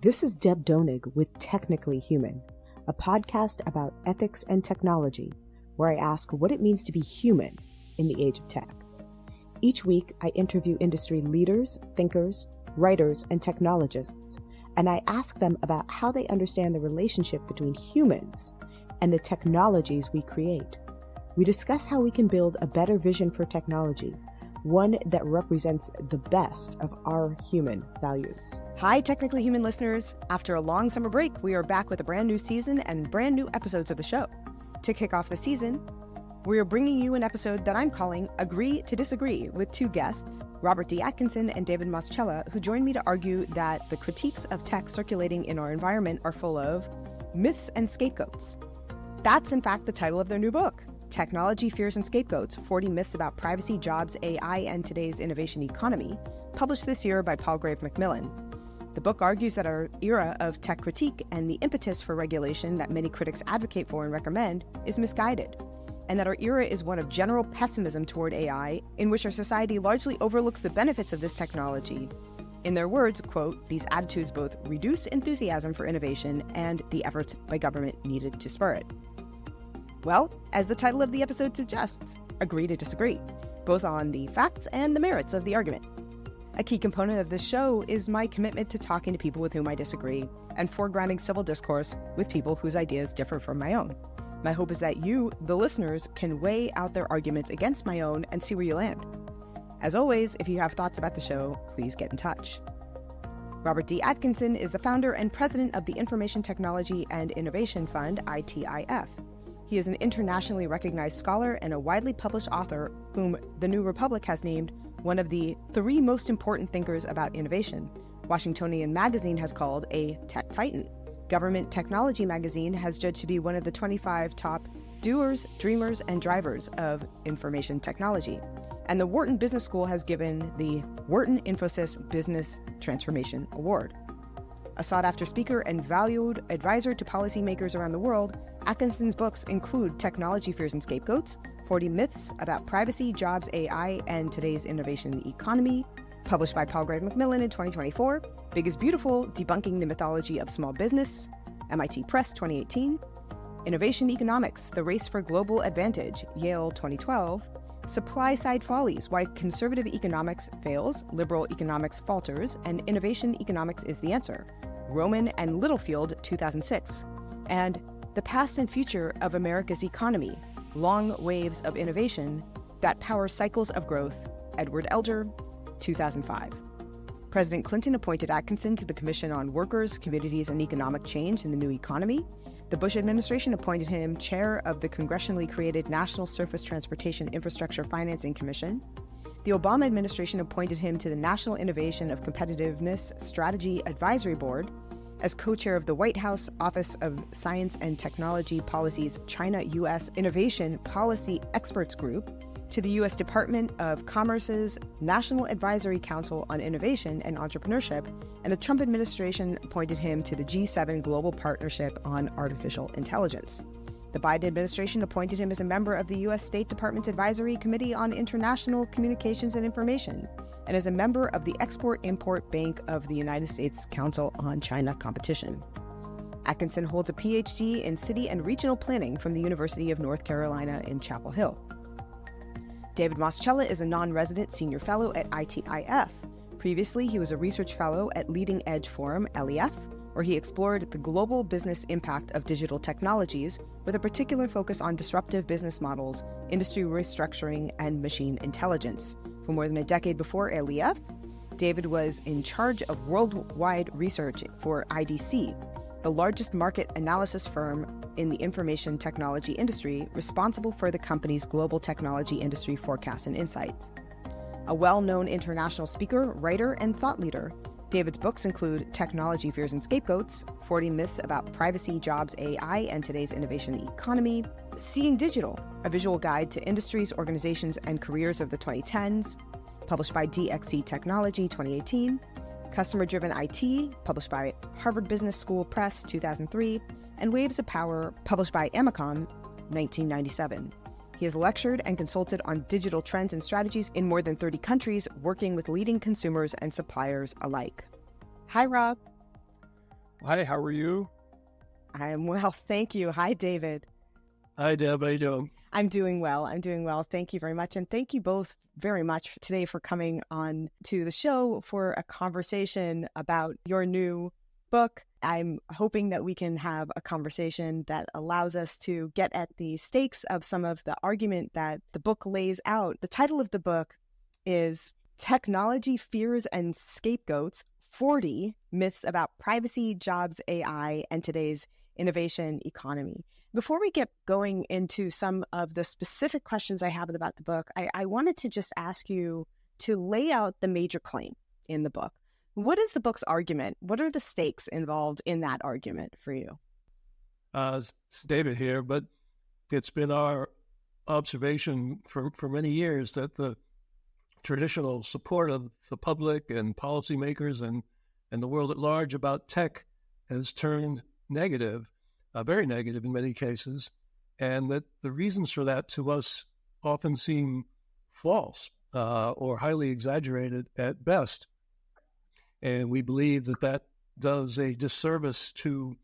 This is Deb Donig with Technically Human, a podcast about ethics and technology, where I ask what it means to be human in the age of tech. Each week, I interview industry leaders, thinkers, writers, and technologists, and I ask them about how they understand the relationship between humans and the technologies we create. We discuss how we can build a better vision for technology, one that represents the best of our human values. Hi, Technically Human listeners. After a long summer break, we are back with a brand new season and brand new episodes of the show. To kick off the season, we are bringing you an episode that I'm calling Agree to Disagree with two guests, Robert D. Atkinson and David Moschella, who joined me to argue that the critiques of tech circulating in our environment are full of myths and scapegoats. That's in fact the title of their new book, Technology, Fears and Scapegoats, 40 Myths About Privacy, Jobs, AI, and Today's Innovation Economy, published this year by Pallgrave McMillan. The book argues that our era of tech critique and the impetus for regulation that many critics advocate for and recommend is misguided, and that our era is one of general pessimism toward AI, in which our society largely overlooks the benefits of this technology. In their words, quote, these attitudes both reduce enthusiasm for innovation and the efforts by government needed to spur it. Well, as the title of the episode suggests, agree to disagree, both on the facts and the merits of the argument. A key component of this show is my commitment to talking to people with whom I disagree and foregrounding civil discourse with people whose ideas differ from my own. My hope is that you, the listeners, can weigh out their arguments against my own and see where you land. As always, if you have thoughts about the show, please get in touch. Robert D. Atkinson is the founder and president of the Information Technology and Innovation Fund, ITIF. He is an internationally recognized scholar and a widely published author whom the New Republic has named one of the 3 most important thinkers about innovation. Washingtonian Magazine has called a tech titan. Government Technology Magazine has judged to be one of the 25 top doers, dreamers, and drivers of information technology. And the Wharton Business School has given the Wharton Infosys Business Transformation Award. A sought-after speaker and valued advisor to policymakers around the world, Atkinson's books include Technology, Fears and Scapegoats, 40 Myths About Privacy, Jobs, AI, and Today's Innovation Economy, published by Pallgrave McMillan in 2024, Big is Beautiful, Debunking the Mythology of Small Business, MIT Press 2018, Innovation Economics, The Race for Global Advantage, Yale 2012, Supply-Side Follies, Why Conservative Economics Fails, Liberal Economics Falters, and Innovation Economics is the Answer, Roman and Littlefield 2006, and The Past and Future of America's Economy, Long Waves of Innovation That Power Cycles of Growth, Edward Elger 2005. President Clinton appointed Atkinson to the Commission on Workers, Communities, and Economic Change in the New Economy. The Bush administration appointed him chair of the congressionally created National Surface Transportation Infrastructure Financing Commission. The Obama administration appointed him to the National Innovation of Competitiveness Strategy Advisory Board as co-chair of the White House Office of Science and Technology Policy's China-U.S. Innovation Policy Experts Group, to the U.S. Department of Commerce's National Advisory Council on Innovation and Entrepreneurship, and the Trump administration appointed him to the G7 Global Partnership on Artificial Intelligence. The Biden administration appointed him as a member of the U.S. State Department's Advisory Committee on International Communications and Information, and as a member of the Export-Import Bank of the United States Council on China Competition. Atkinson holds a PhD in City and Regional Planning from the University of North Carolina in Chapel Hill. David Moschella is a non-resident senior fellow at ITIF. Previously, he was a research fellow at Leading Edge Forum, LEF, where he explored the global business impact of digital technologies with a particular focus on disruptive business models, industry restructuring, and machine intelligence. For more than a decade before LEF, David was in charge of worldwide research for IDC, the largest market analysis firm in the information technology industry, responsible for the company's global technology industry forecasts and insights. A well-known international speaker, writer, and thought leader, David's books include Technology, Fears and Scapegoats, 40 Myths About Privacy, Jobs, AI, and Today's Innovation Economy, Seeing Digital, a visual guide to industries, organizations, and careers of the 2010s, published by DXC Technology 2018, Customer-Driven IT, published by Harvard Business School Press 2003, and Waves of Power, published by Amicom 1997. He has lectured and consulted on digital trends and strategies in more than 30 countries, working with leading consumers and suppliers alike. Hi, Rob. Hi, how are you? I am well, thank you. Hi, David. Hi, Deb. How you doing? I'm doing well. Thank you very much. And thank you both very much today for coming on to the show for a conversation about your new book. I'm hoping that we can have a conversation that allows us to get at the stakes of some of the argument that the book lays out. The title of the book is Technology, Fears and Scapegoats, 40 Myths About Privacy, Jobs, AI, and Today's Innovation Economy. Before we get going into some of the specific questions I have about the book, I wanted to just ask you to lay out the major claim in the book. What is the book's argument? What are the stakes involved in that argument for you? It's David here, but it's been our observation for many years that the traditional support of the public and policymakers and the world at large about tech has turned negative, very negative in many cases, and that the reasons for that to us often seem false or highly exaggerated at best. And we believe that that does a disservice to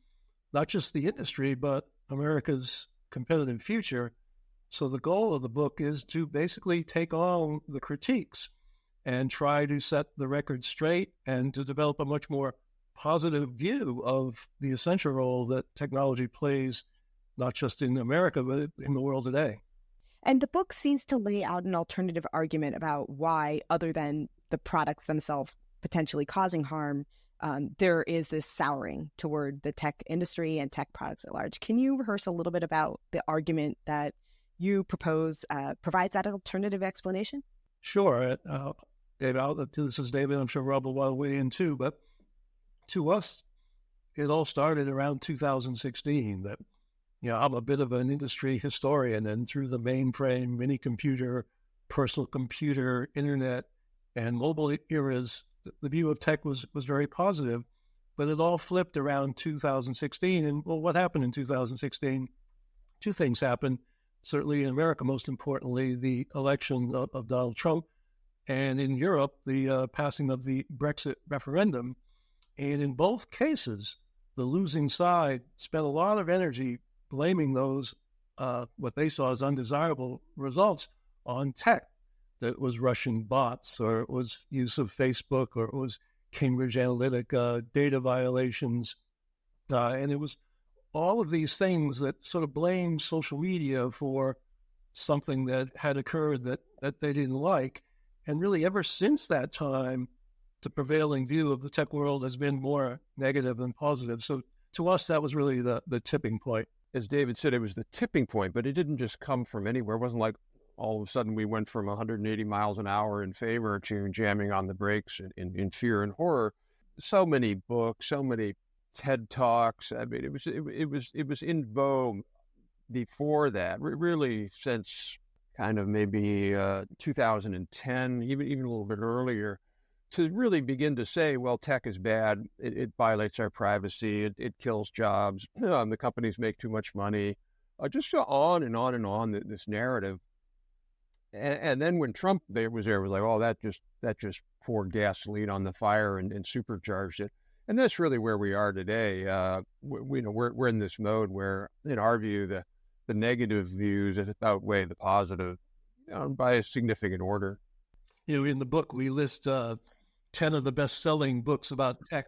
not just the industry, but America's competitive future. So the goal of the book is to basically take on the critiques and try to set the record straight and to develop a much more positive view of the essential role that technology plays, not just in America, but in the world today. And the book seems to lay out an alternative argument about why, other than the products themselves potentially causing harm, there is this souring toward the tech industry and tech products at large. Can you rehearse a little bit about the argument that you propose provides that alternative explanation? Sure. David, this is David. I'm sure Rob will weigh in too. But to us, it all started around 2016. That, I'm a bit of an industry historian, and through the mainframe, mini computer, personal computer, internet, and mobile eras, the view of tech was very positive, but it all flipped around 2016. And well, what happened in 2016? Two things happened. Certainly in America, most importantly, the election of Donald Trump, and in Europe, the passing of the Brexit referendum. And in both cases, the losing side spent a lot of energy blaming those, what they saw as undesirable results, on tech. That it was Russian bots, or it was use of Facebook, or it was Cambridge Analytica data violations. And it was all of these things that sort of blamed social media for something that had occurred that they didn't like. And really, ever since that time, the prevailing view of the tech world has been more negative than positive. So to us, that was really the tipping point. As David said, it was the tipping point, but it didn't just come from anywhere. It wasn't like all of a sudden we went from 180 miles an hour in favor to jamming on the brakes in fear and horror. So many books, so many TED Talks. I mean, it was in vogue before that, really since kind of maybe 2010, even a little bit earlier, to really begin to say, well, tech is bad. It violates our privacy. It kills jobs. The companies make too much money. Just so on and on and on, this narrative. And then when Trump was there, it was like, oh, that just poured gasoline on the fire and supercharged it. And that's really where we are today. We're in this mode where, in our view, the negative views outweigh the positive by a significant order. In the book, we list 10 of the best-selling books about tech,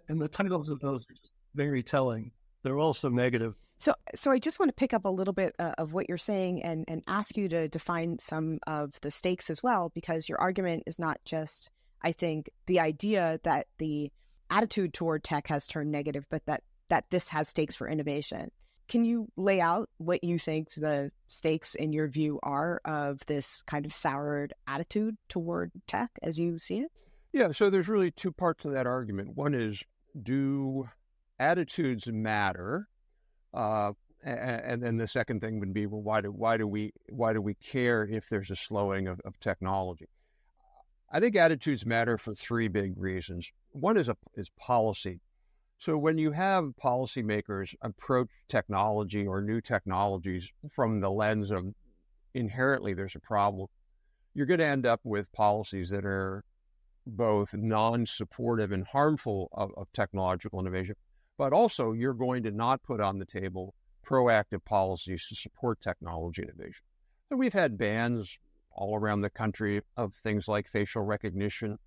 and the titles of those are just very telling. They're also negative. So I just want to pick up a little bit of what you're saying and ask you to define some of the stakes as well, because your argument is not just, I think, the idea that the attitude toward tech has turned negative, but that this has stakes for innovation. Can you lay out what you think the stakes in your view are of this kind of soured attitude toward tech as you see it? Yeah, so there's really two parts to that argument. One is, do attitudes matter? And then the second thing would be, well, why do we care if there's a slowing of technology? I think attitudes matter for three big reasons. One is policy. So when you have policymakers approach technology or new technologies from the lens of inherently there's a problem, you're going to end up with policies that are both non-supportive and harmful of technological innovation, but also you're going to not put on the table proactive policies to support technology innovation. So we've had bans all around the country of things like facial recognition.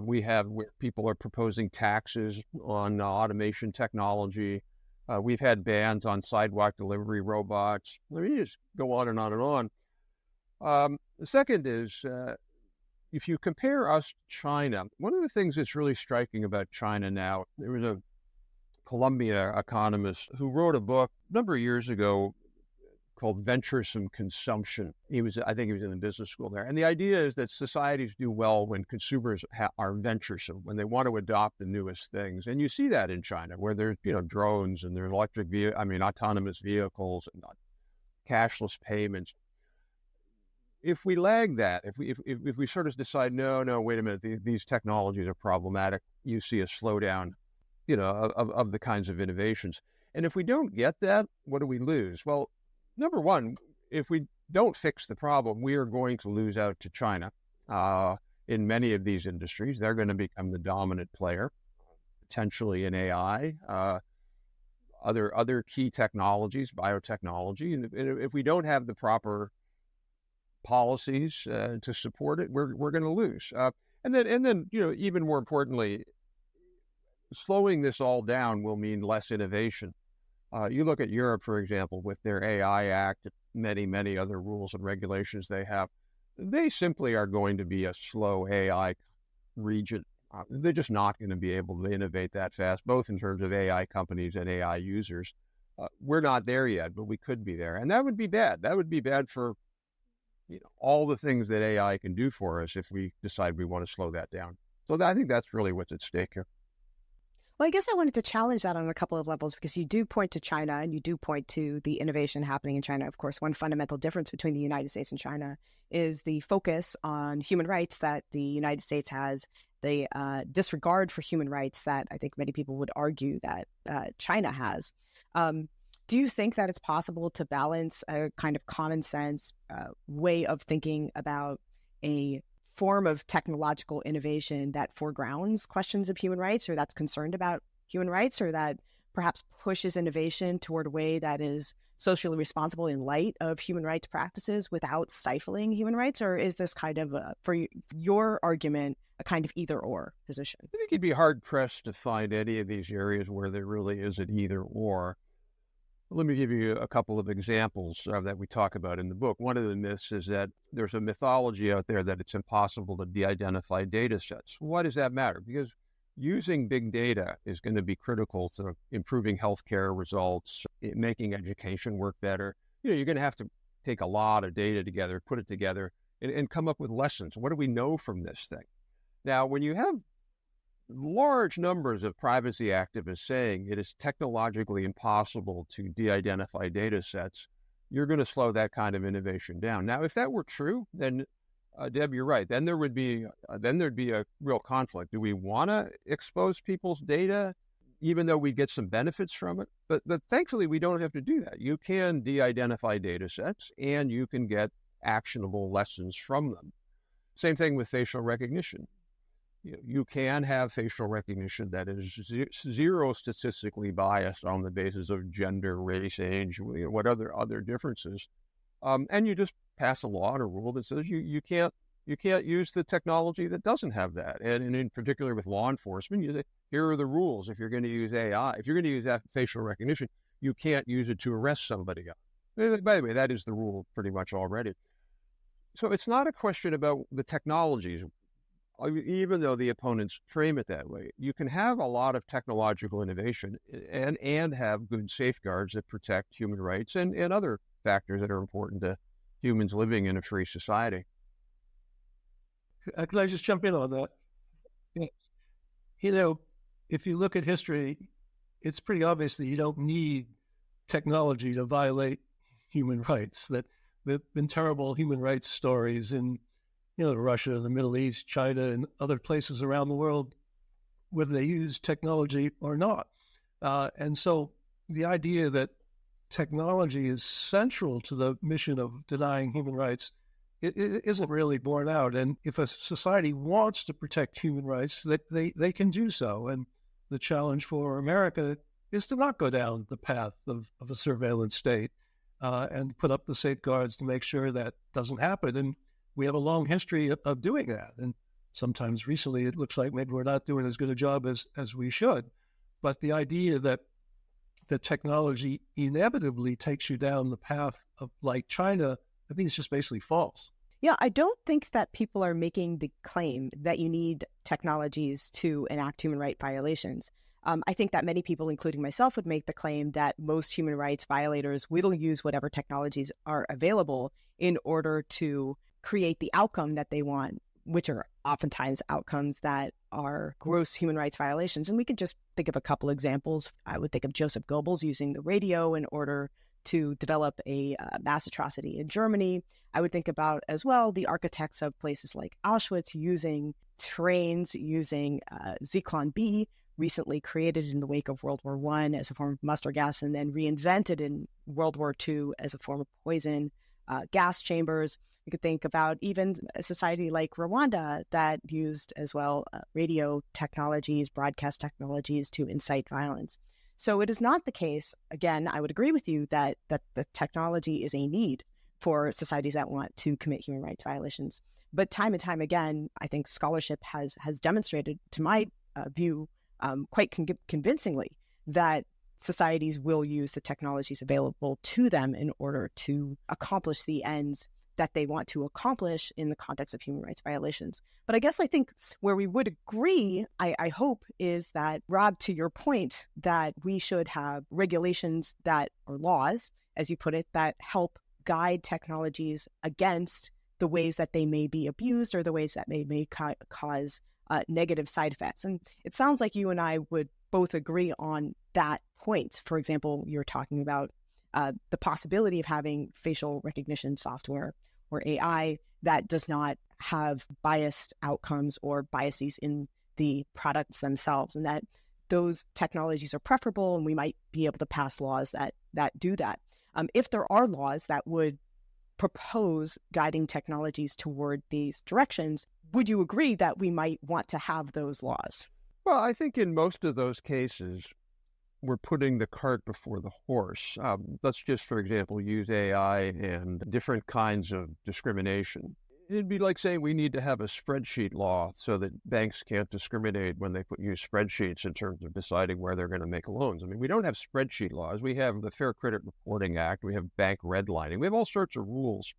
We have where people are proposing taxes on automation technology. We've had bans on sidewalk delivery robots. Let me just go on and on and on. The second is, if you compare us to China, one of the things that's really striking about China now, there was a Columbia economist who wrote a book a number of years ago called Venturesome Consumption. I think he was in the business school there. And the idea is that societies do well when consumers are venturesome, when they want to adopt the newest things. And you see that in China, where there's, drones and there's autonomous vehicles and cashless payments. If we lag that, if we sort of decide, no, wait a minute, these technologies are problematic, you see a slowdown, of the kinds of innovations. And if we don't get that, what do we lose? Well, number one, if we don't fix the problem, we are going to lose out to China in many of these industries. They're going to become the dominant player, potentially in AI, other key technologies, biotechnology. And if we don't have the proper policies to support it, we're going to lose. And then even more importantly, slowing this all down will mean less innovation. You look at Europe, for example, with their AI Act, many other rules and regulations they have. They simply are going to be a slow AI region. They're just not going to be able to innovate that fast, both in terms of AI companies and AI users. We're not there yet, but we could be there. And that would be bad. That would be bad for all the things that AI can do for us if we decide we want to slow that down. So I think that's really what's at stake here. Well, I guess I wanted to challenge that on a couple of levels, because you do point to China and you do point to the innovation happening in China. Of course, one fundamental difference between the United States and China is the focus on human rights that the United States has, the disregard for human rights that I think many people would argue that China has. Do you think that it's possible to balance a kind of common sense way of thinking about a form of technological innovation that foregrounds questions of human rights, or that's concerned about human rights, or that perhaps pushes innovation toward a way that is socially responsible in light of human rights practices without stifling human rights? Or is this kind of, for your argument, a kind of either-or position? I think you'd be hard-pressed to find any of these areas where there really is an either-or. Let me give you a couple of examples that we talk about in the book. One of the myths is that there's a mythology out there that it's impossible to de-identify data sets. Why does that matter? Because using big data is going to be critical to improving healthcare results, making education work better. You're going to have to take a lot of data together, put it together, and come up with lessons. What do we know from this thing? Now, when you have large numbers of privacy activists saying it is technologically impossible to de-identify data sets, you're going to slow that kind of innovation down. Now, if that were true, then Deb, you're right. Then there'd be a real conflict. Do we want to expose people's data, even though we get some benefits from it? But thankfully, we don't have to do that. You can de-identify data sets, and you can get actionable lessons from them. Same thing with facial recognition. You can have facial recognition that is zero statistically biased on the basis of gender, race, age, what other differences, and you just pass a law or a rule that says you can't use the technology that doesn't have that. And in particular with law enforcement, you say, here are the rules. If you're going to use AI, if you're going to use that facial recognition, you can't use it to arrest somebody. By the way, that is the rule pretty much already. So it's not a question about the technologies, even though the opponents frame it that way. You can have a lot of technological innovation and have good safeguards that protect human rights and other factors that are important to humans living in a free society. Can I just jump in on that? If you look at history, it's pretty obvious that you don't need technology to violate human rights. That there have been terrible human rights stories in Russia, the Middle East, China, and other places around the world, whether they use technology or not. And so the idea that technology is central to the mission of denying human rights it isn't really borne out. And if a society wants to protect human rights, they can do so. And the challenge for America is to not go down the path of a surveillance state and put up the safeguards to make sure that doesn't happen. And we have a long history of doing that. And sometimes recently it looks like maybe we're not doing as good a job as we should. But the idea that the technology inevitably takes you down the path of like China, I think it's just basically false. Yeah, I don't think that people are making the claim that you need technologies to enact human rights violations. I think that many people, including myself, would make the claim that most human rights violators will use whatever technologies are available in order to create the outcome that they want, which are oftentimes outcomes that are gross human rights violations. And we could just think of a couple examples. I would think of Joseph Goebbels using the radio in order to develop a mass atrocity in Germany. I would think about as well the architects of places like Auschwitz using trains, using Zyklon B, recently created in the wake of World War I as a form of mustard gas and then reinvented in World War II as a form of poison gas chambers. You could think about even a society like Rwanda that used as well radio technologies, broadcast technologies to incite violence. So it is not the case, again, I would agree with you that the technology is a need for societies that want to commit human rights violations. But time and time again, I think scholarship has demonstrated, to my view, quite convincingly, that societies will use the technologies available to them in order to accomplish the ends that they want to accomplish in the context of human rights violations. But I guess I think where we would agree, I hope, is that, Rob, to your point, that we should have regulations that, or laws, as you put it, that help guide technologies against the ways that they may be abused or the ways that they may cause negative side effects. And it sounds like you and I would both agree on that point. For example, you're talking about the possibility of having facial recognition software or AI that does not have biased outcomes or biases in the products themselves, and that those technologies are preferable, and we might be able to pass laws that do that. If there are laws that would propose guiding technologies toward these directions, would you agree that we might want to have those laws? Well, I think in most of those cases, we're putting the cart before the horse. Let's just, for example, use AI and different kinds of discrimination. It'd be like saying we need to have a spreadsheet law so that banks can't discriminate when they use spreadsheets in terms of deciding where they're going to make loans. I mean, we don't have spreadsheet laws. We have the Fair Credit Reporting Act. We have bank redlining. We have all sorts of rules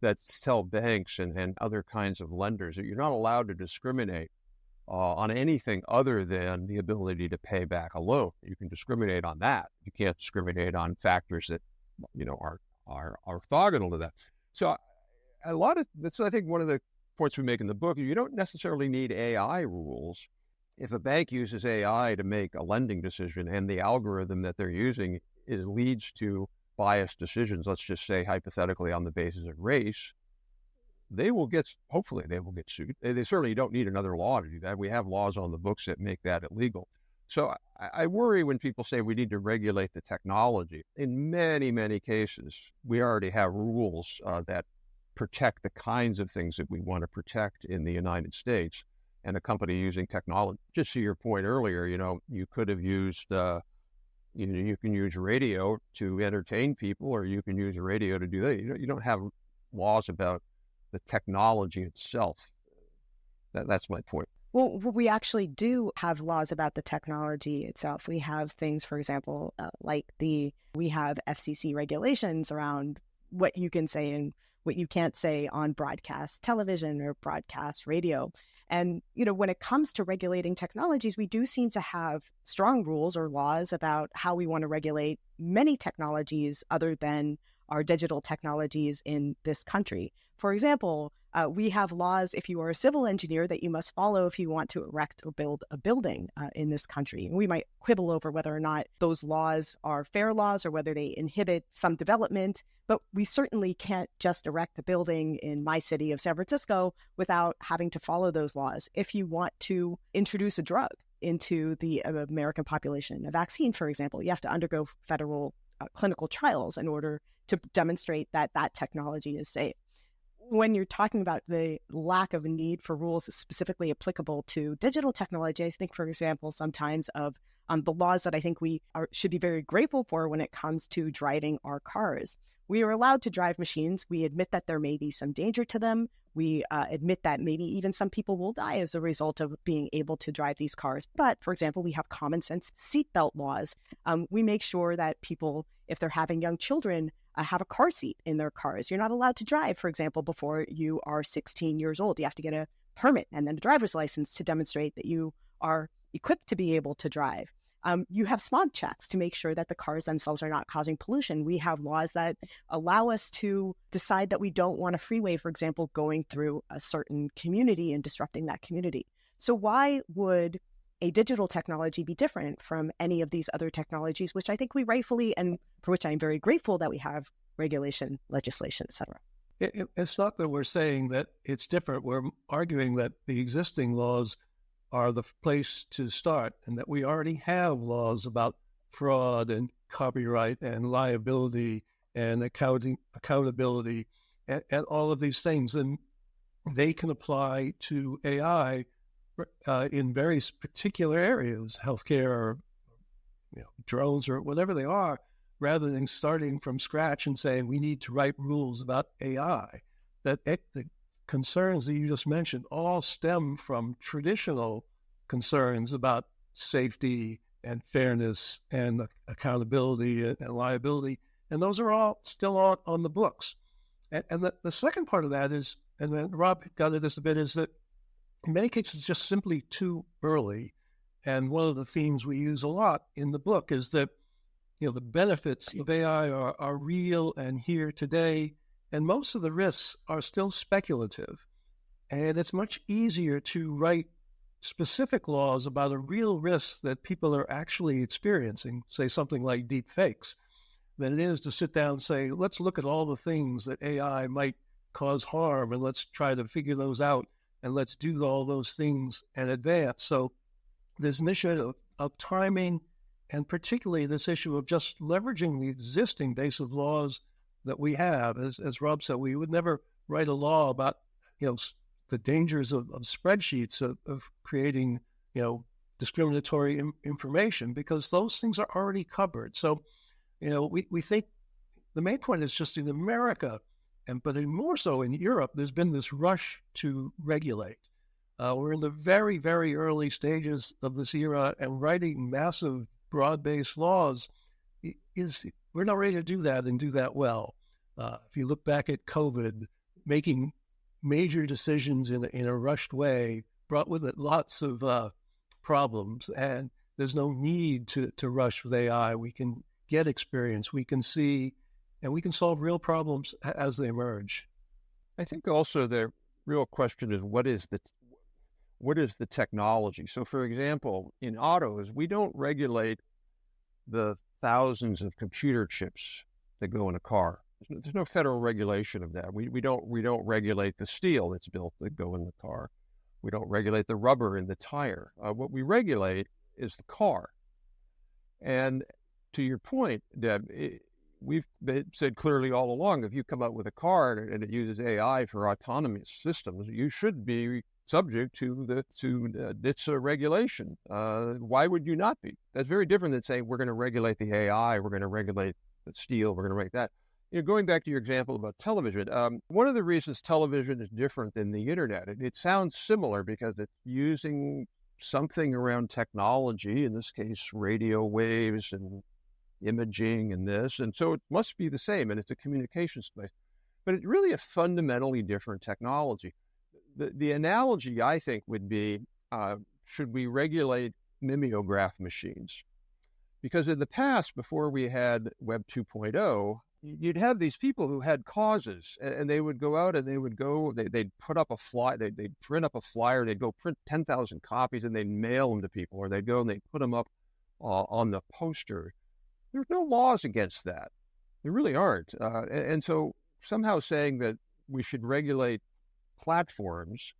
that tell banks and other kinds of lenders that you're not allowed to discriminate on anything other than the ability to pay back a loan. You can discriminate on that. You can't discriminate on factors that, are orthogonal to that. So that's, I think, one of the points we make in the book. You don't necessarily need AI rules. If a bank uses AI to make a lending decision and the algorithm that they're using leads to biased decisions, let's just say hypothetically on the basis of race, hopefully they will get sued. They certainly don't need another law to do that. We have laws on the books that make that illegal. So I worry when people say we need to regulate the technology. In many, many cases, we already have rules that protect the kinds of things that we want to protect in the United States. And a company using technology, just to your point earlier, you could have used, you can use radio to entertain people, or you can use radio to do that. You don't have laws about the technology itself. That's my point. Well, we actually do have laws about the technology itself. We have things, for example, we have FCC regulations around what you can say and what you can't say on broadcast television or broadcast radio. And, when it comes to regulating technologies, we do seem to have strong rules or laws about how we want to regulate many technologies other than our digital technologies in this country. For example, we have laws, if you are a civil engineer, that you must follow if you want to erect or build a building in this country. And we might quibble over whether or not those laws are fair laws or whether they inhibit some development, but we certainly can't just erect a building in my city of San Francisco without having to follow those laws. If you want to introduce a drug into the American population, a vaccine, for example, you have to undergo federal clinical trials in order to demonstrate that that technology is safe. when you're talking about the lack of a need for rules specifically applicable to digital technology, I think, for example, sometimes of the laws that I think should be very grateful for when it comes to driving our cars. We are allowed to drive machines. We admit that there may be some danger to them. We admit that maybe even some people will die as a result of being able to drive these cars. But, for example, we have common sense seatbelt laws. We make sure that people, if they're having young children, have a car seat in their cars. You're not allowed to drive, for example, before you are 16 years old. You have to get a permit and then a driver's license to demonstrate that you are equipped to be able to drive. You have smog checks to make sure that the cars themselves are not causing pollution. We have laws that allow us to decide that we don't want a freeway, for example, going through a certain community and disrupting that community. So why would a digital technology be different from any of these other technologies, which I think we rightfully, and for which I'm very grateful that we have regulation, legislation, et cetera? It's not that we're saying that it's different. We're arguing that the existing laws are the place to start, and that we already have laws about fraud and copyright and liability and accountability and all of these things. And they can apply to AI in very particular areas, healthcare, or drones, or whatever they are, rather than starting from scratch and saying we need to write rules about AI. That the concerns that you just mentioned all stem from traditional concerns about safety and fairness and accountability and liability, and those are all still on the books. And the second part of that is, and then Rob got at this a bit, is that in many cases it's just simply too early. And one of the themes we use a lot in the book is that the benefits of AI are real and here today, and most of the risks are still speculative. And it's much easier to write specific laws about a real risk that people are actually experiencing, say something like deep fakes, than it is to sit down and say, let's look at all the things that AI might cause harm, and let's try to figure those out, and let's do all those things in advance. So there's an issue of timing, and particularly this issue of just leveraging the existing base of laws that we have. As Rob said, we would never write a law about the dangers of spreadsheets, of creating discriminatory information, because those things are already covered. So we think the main point is just in America, but more so in Europe, there's been this rush to regulate. We're in the very, very early stages of this era, and writing massive, broad-based laws we're not ready to do that and do that well. If you look back at COVID, making major decisions in a rushed way brought with it lots of problems, and there's no need to rush with AI. We can get experience, we can see, and we can solve real problems as they emerge. I think also the real question is what is the technology? So, for example, in autos, we don't regulate the thousands of computer chips that go in a car. There's no federal regulation of that. We don't regulate the steel that's built that go in the car. We don't regulate the rubber in the tire. What we regulate is the car. And to your point, Deb, we've said clearly all along, if you come up with a car and it uses AI for autonomous systems, you should be subject to its regulation. Why would you not be? That's very different than saying we're going to regulate the AI, we're going to regulate the steel, we're going to regulate that. Going back to your example about television, one of the reasons television is different than the internet, it sounds similar because it's using something around technology, in this case, radio waves and imaging and this, and so it must be the same, and it's a communications space. But it's really a fundamentally different technology. The analogy, I think, would be, should we regulate mimeograph machines? Because in the past, before we had Web 2.0, you'd have these people who had causes, and they would go out and they'd put up a flyer, they'd print up a flyer, they'd go print 10,000 copies, and they'd mail them to people, or they'd go and they'd put them up on the poster. There's no laws against that. There really aren't. And so somehow saying that we should regulate platforms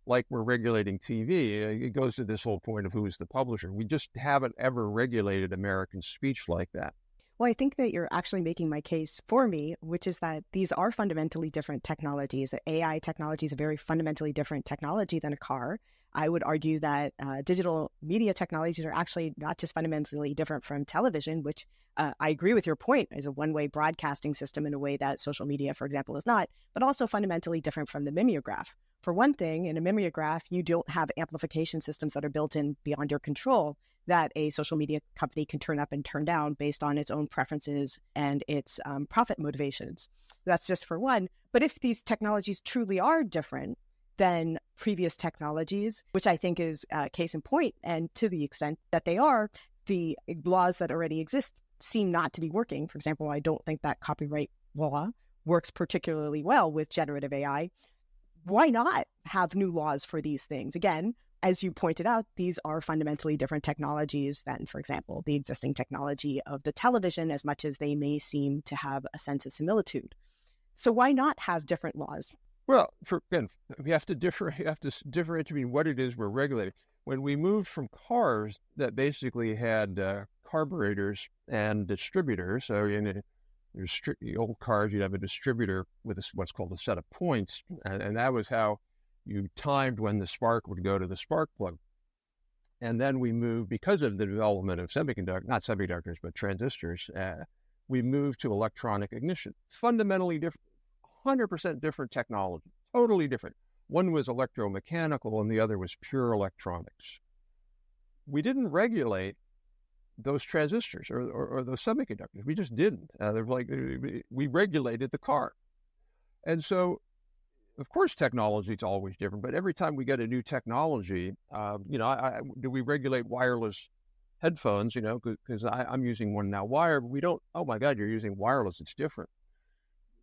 like we're regulating TV, it goes to this whole point of who's the publisher. We just haven't ever regulated American speech like that. Well, I think that you're actually making my case for me, which is that these are fundamentally different technologies. AI technology is a very fundamentally different technology than a car. I would argue that digital media technologies are actually not just fundamentally different from television, which I agree with your point, is a one-way broadcasting system in a way that social media, for example, is not, but also fundamentally different from the mimeograph. For one thing, in a mimeograph, you don't have amplification systems that are built in beyond your control that a social media company can turn up and turn down based on its own preferences and its profit motivations. That's just for one. But if these technologies truly are different than previous technologies, which I think is case in point, and to the extent that they are, the laws that already exist seem not to be working. For example, I don't think that copyright law works particularly well with generative AI. Why not have new laws for these things? Again, as you pointed out, these are fundamentally different technologies than, for example, the existing technology of the television, as much as they may seem to have a sense of similitude. So why not have different laws? Well, we have to differentiate between what it is we're regulating. When we moved from cars that basically had carburetors and distributors, so in the old cars, you'd have a distributor with what's called a set of points, and that was how you timed when the spark would go to the spark plug. And then we moved, because of the development of not semiconductors, but transistors, we moved to electronic ignition. Fundamentally different, 100% different technology, totally different. One was electromechanical and the other was pure electronics. We didn't regulate those transistors or those semiconductors. We just didn't. We regulated the car. And so, of course, technology is always different, but every time we get a new technology, do we regulate wireless headphones, because I'm using one now wired, but we don't, oh my God, you're using wireless, it's different.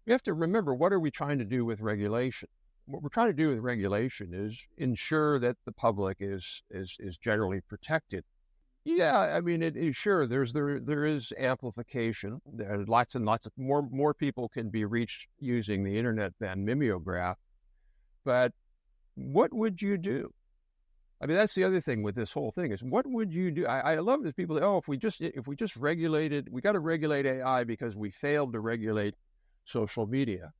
We have to remember, what are we trying to do with regulation? What we're trying to do with regulation is ensure that the public is generally protected. Yeah, I mean, there is amplification. There are lots and lots of more people can be reached using the internet than mimeograph. But what would you do? I mean, that's the other thing with this whole thing is, what would you do? I love that people say, oh, if we just regulated, we got to regulate AI because we failed to regulate social media.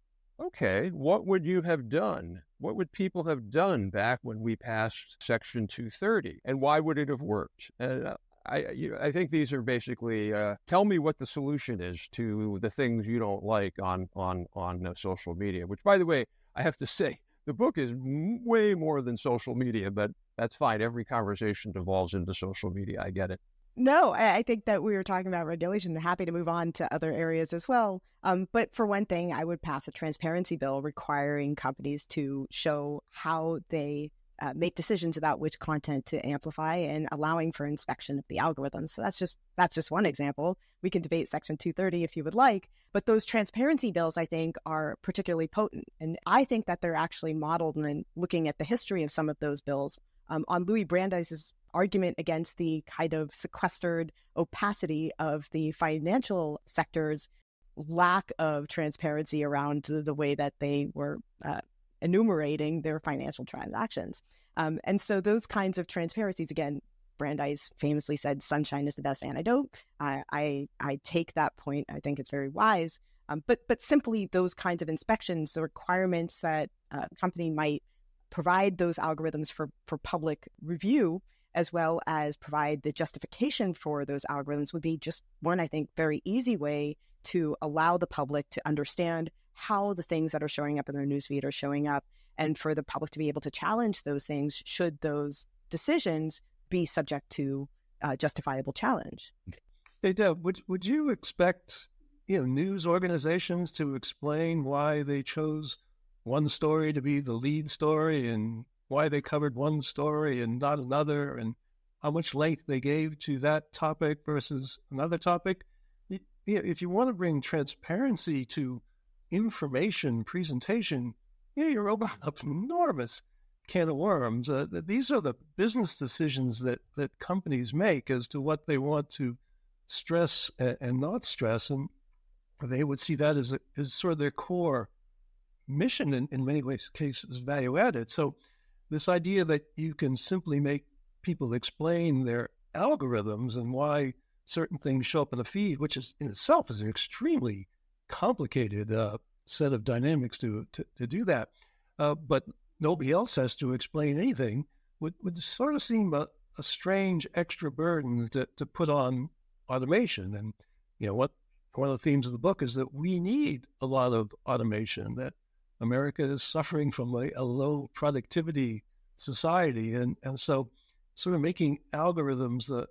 Okay, what would you have done? What would people have done back when we passed Section 230? And why would it have worked? And I think these are basically, tell me what the solution is to the things you don't like on social media, which, by the way, I have to say, the book is way more than social media, but that's fine. Every conversation devolves into social media. I get it. No, I think that we were talking about regulation and happy to move on to other areas as well. But for one thing, I would pass a transparency bill requiring companies to show how they make decisions about which content to amplify and allowing for inspection of the algorithms. So that's just one example. We can debate Section 230 if you would like, but those transparency bills, I think, are particularly potent. And I think that they're actually modeled, and looking at the history of some of those bills, on Louis Brandeis's argument against the kind of sequestered opacity of the financial sector's lack of transparency around the way that they were enumerating their financial transactions. And so those kinds of transparencies, again, Brandeis famously said, sunshine is the best antidote. I take that point. I think it's very wise. But simply those kinds of inspections, the requirements that a company might provide those algorithms for public review, as well as provide the justification for those algorithms, would be just one, I think, very easy way to allow the public to understand how the things that are showing up in their newsfeed are showing up, and for the public to be able to challenge those things should those decisions be subject to justifiable challenge. Hey, Deb, would you expect news organizations to explain why they chose one story to be the lead story and why they covered one story and not another, and how much length they gave to that topic versus another topic? If you want to bring transparency to information presentation, you're opening up an enormous can of worms. These are the business decisions that companies make as to what they want to stress and not stress, and they would see that as sort of their core mission, in many cases value added. So this idea that you can simply make people explain their algorithms and why certain things show up in the feed, which is in itself is an extremely complicated set of dynamics to do that. But nobody else has to explain anything would sort of seem a strange extra burden to put on automation. And, one of the themes of the book is that we need a lot of automation, that America is suffering from a low productivity society. And so sort of making algorithms the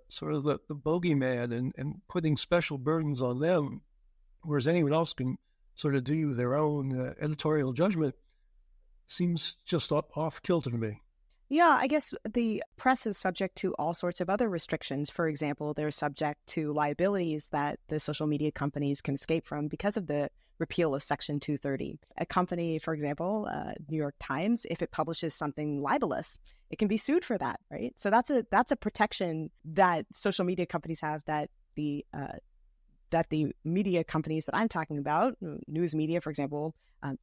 bogeyman and putting special burdens on them, whereas anyone else can sort of do their own editorial judgment, seems just off kilter to me. Yeah, I guess the press is subject to all sorts of other restrictions. For example, they're subject to liabilities that the social media companies can escape from because of the repeal of Section 230. A company, for example, New York Times, if it publishes something libelous, it can be sued for that, right? So that's a protection that social media companies have that the media companies that I'm talking about, news media, for example,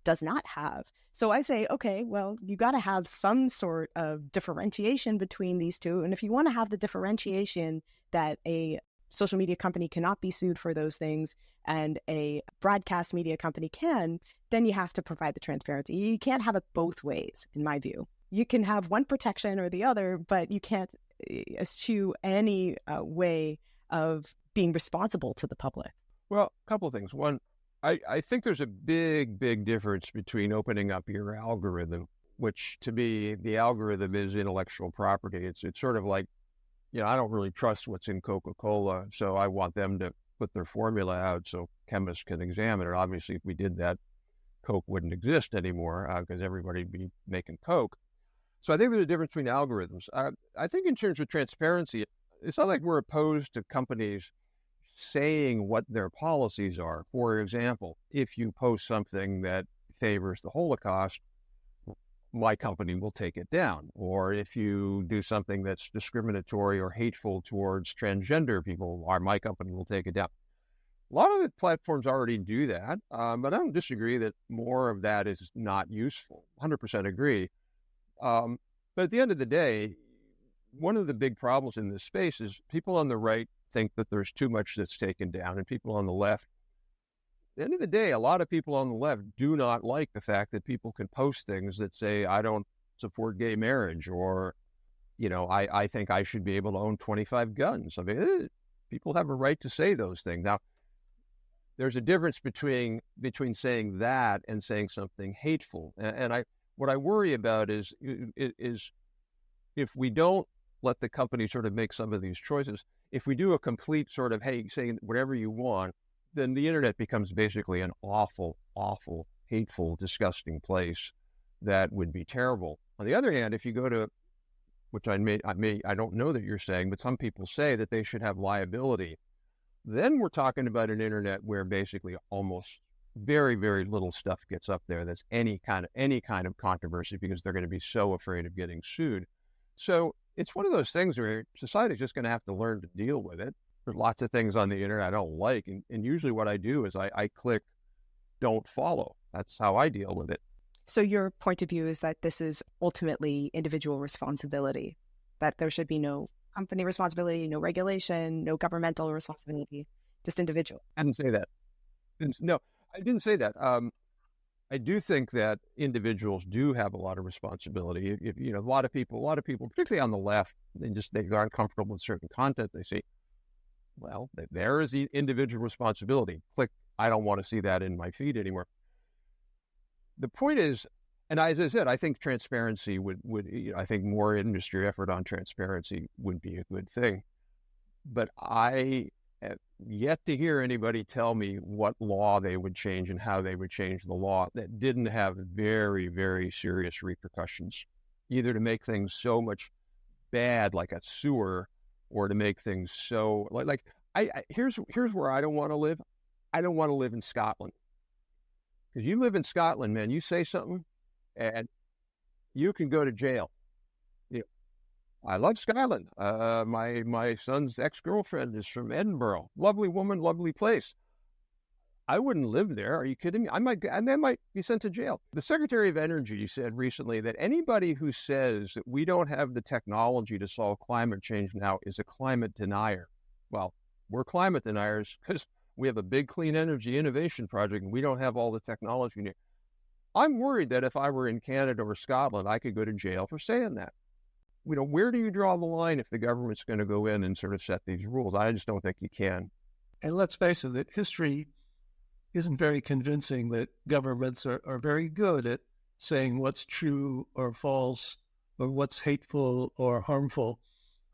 does not have. So I say, okay, well, you got to have some sort of differentiation between these two. And if you want to have the differentiation that a social media company cannot be sued for those things and a broadcast media company can, then you have to provide the transparency. You can't have it both ways, in my view. You can have one protection or the other, but you can't eschew any way of being responsible to the public. Well, a couple of things. One, I think there's a big difference between opening up your algorithm, which to me, the algorithm is intellectual property. It's sort of like, I don't really trust what's in Coca-Cola, so I want them to put their formula out so chemists can examine it. Obviously, if we did that, Coke wouldn't exist anymore because everybody would be making Coke. So I think there's a difference between algorithms. I think in terms of transparency, it's not like we're opposed to companies saying what their policies are. For example, if you post something that favors the Holocaust, my company will take it down. Or if you do something that's discriminatory or hateful towards transgender people, my company will take it down. A lot of the platforms already do that, but I don't disagree that more of that is not useful. 100% agree. But at the end of the day, one of the big problems in this space is people on the right think that there's too much that's taken down, and people on the left, at the end of the day, a lot of people on the left do not like the fact that people can post things that say, I don't support gay marriage, or, I think I should be able to own 25 guns. I mean, people have a right to say those things. Now, there's a difference between saying that and saying something hateful. And what I worry about is if we don't let the company sort of make some of these choices, if we do a complete sort of, hey, saying whatever you want, then the internet becomes basically an awful, hateful, disgusting place that would be terrible. On the other hand, if you go to, which I don't know that you're saying, but some people say that they should have liability, then we're talking about an internet where basically almost very, very little stuff gets up there that's any kind of controversy because they're going to be so afraid of getting sued. So it's one of those things where society's just going to have to learn to deal with it. There's lots of things on the internet I don't like. And usually what I do is I click don't follow. That's how I deal with it. So your point of view is that this is ultimately individual responsibility, that there should be no company responsibility, no regulation, no governmental responsibility, just individual. I didn't say that. No, I didn't say that. I do think that individuals do have a lot of responsibility. If a lot of people, particularly on the left, they aren't comfortable with certain content they see. Well, there is the individual responsibility. Click, I don't want to see that in my feed anymore. The point is, and as I said, I think transparency would I think more industry effort on transparency would be a good thing. But I have yet to hear anybody tell me what law they would change and how they would change the law that didn't have very, very serious repercussions, either to make things so much bad like a sewer, or to make things so here's where I don't want to live. I don't want to live in Scotland. Because you live in Scotland, man, you say something and you can go to jail. I love Scotland. My son's ex-girlfriend is from Edinburgh. Lovely woman, lovely place. I wouldn't live there. Are you kidding me? I might be sent to jail. The Secretary of Energy said recently that anybody who says that we don't have the technology to solve climate change now is a climate denier. Well, we're climate deniers because we have a big clean energy innovation project and we don't have all the technology we need. I'm worried that if I were in Canada or Scotland, I could go to jail for saying that. Where do you draw the line if the government's going to go in and sort of set these rules? I just don't think you can. And let's face it, that history isn't very convincing that governments are very good at saying what's true or false or what's hateful or harmful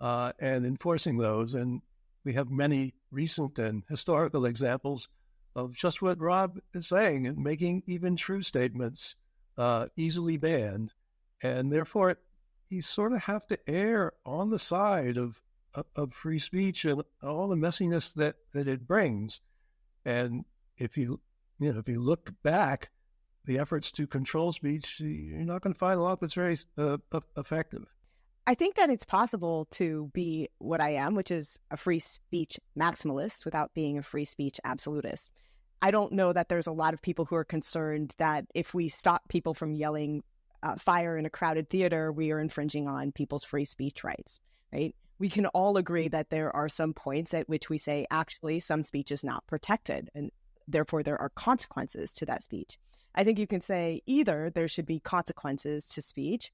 and enforcing those. And we have many recent and historical examples of just what Rob is saying and making even true statements easily banned. And therefore, you sort of have to err on the side of free speech and all the messiness that it brings. And if you look back, the efforts to control speech, you're not going to find a lot that's very effective. I think that it's possible to be what I am, which is a free speech maximalist without being a free speech absolutist. I don't know that there's a lot of people who are concerned that if we stop people from yelling fire in a crowded theater, we are infringing on people's free speech rights, right? We can all agree that there are some points at which we say, actually, some speech is not protected, and therefore there are consequences to that speech. I think you can say either there should be consequences to speech,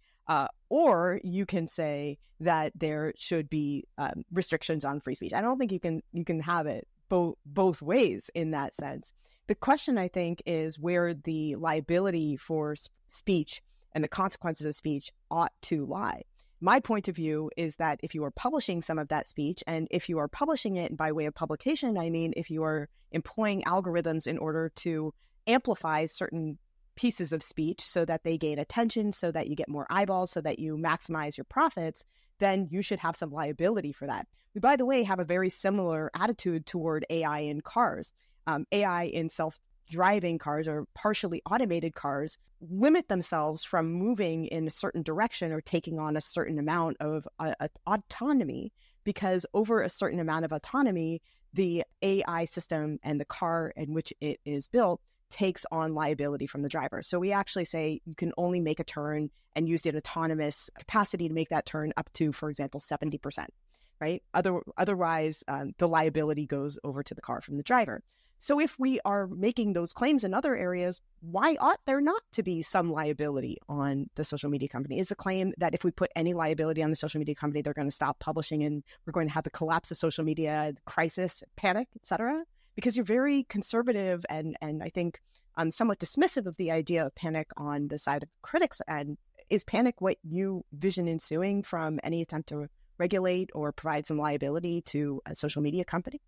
or you can say that there should be restrictions on free speech. I don't think you can have it both ways in that sense. The question, I think, is where the liability for speech and the consequences of speech ought to lie. My point of view is that if you are publishing some of that speech, and if you are publishing it by way of publication, I mean, if you are employing algorithms in order to amplify certain pieces of speech so that they gain attention, so that you get more eyeballs, so that you maximize your profits, then you should have some liability for that. We, by the way, have a very similar attitude toward AI in cars. AI in self-driving cars or partially automated cars limit themselves from moving in a certain direction or taking on a certain amount of autonomy, because over a certain amount of autonomy, the AI system and the car in which it is built takes on liability from the driver. So we actually say you can only make a turn and use the autonomous capacity to make that turn up to, for example, 70%, right? Otherwise, the liability goes over to the car from the driver. So if we are making those claims in other areas, why ought there not to be some liability on the social media company? Is the claim that if we put any liability on the social media company, they're going to stop publishing and we're going to have the collapse of social media, crisis, panic, et cetera? Because you're very conservative and I think somewhat dismissive of the idea of panic on the side of critics. And is panic what you vision ensuing from any attempt to regulate or provide some liability to a social media company?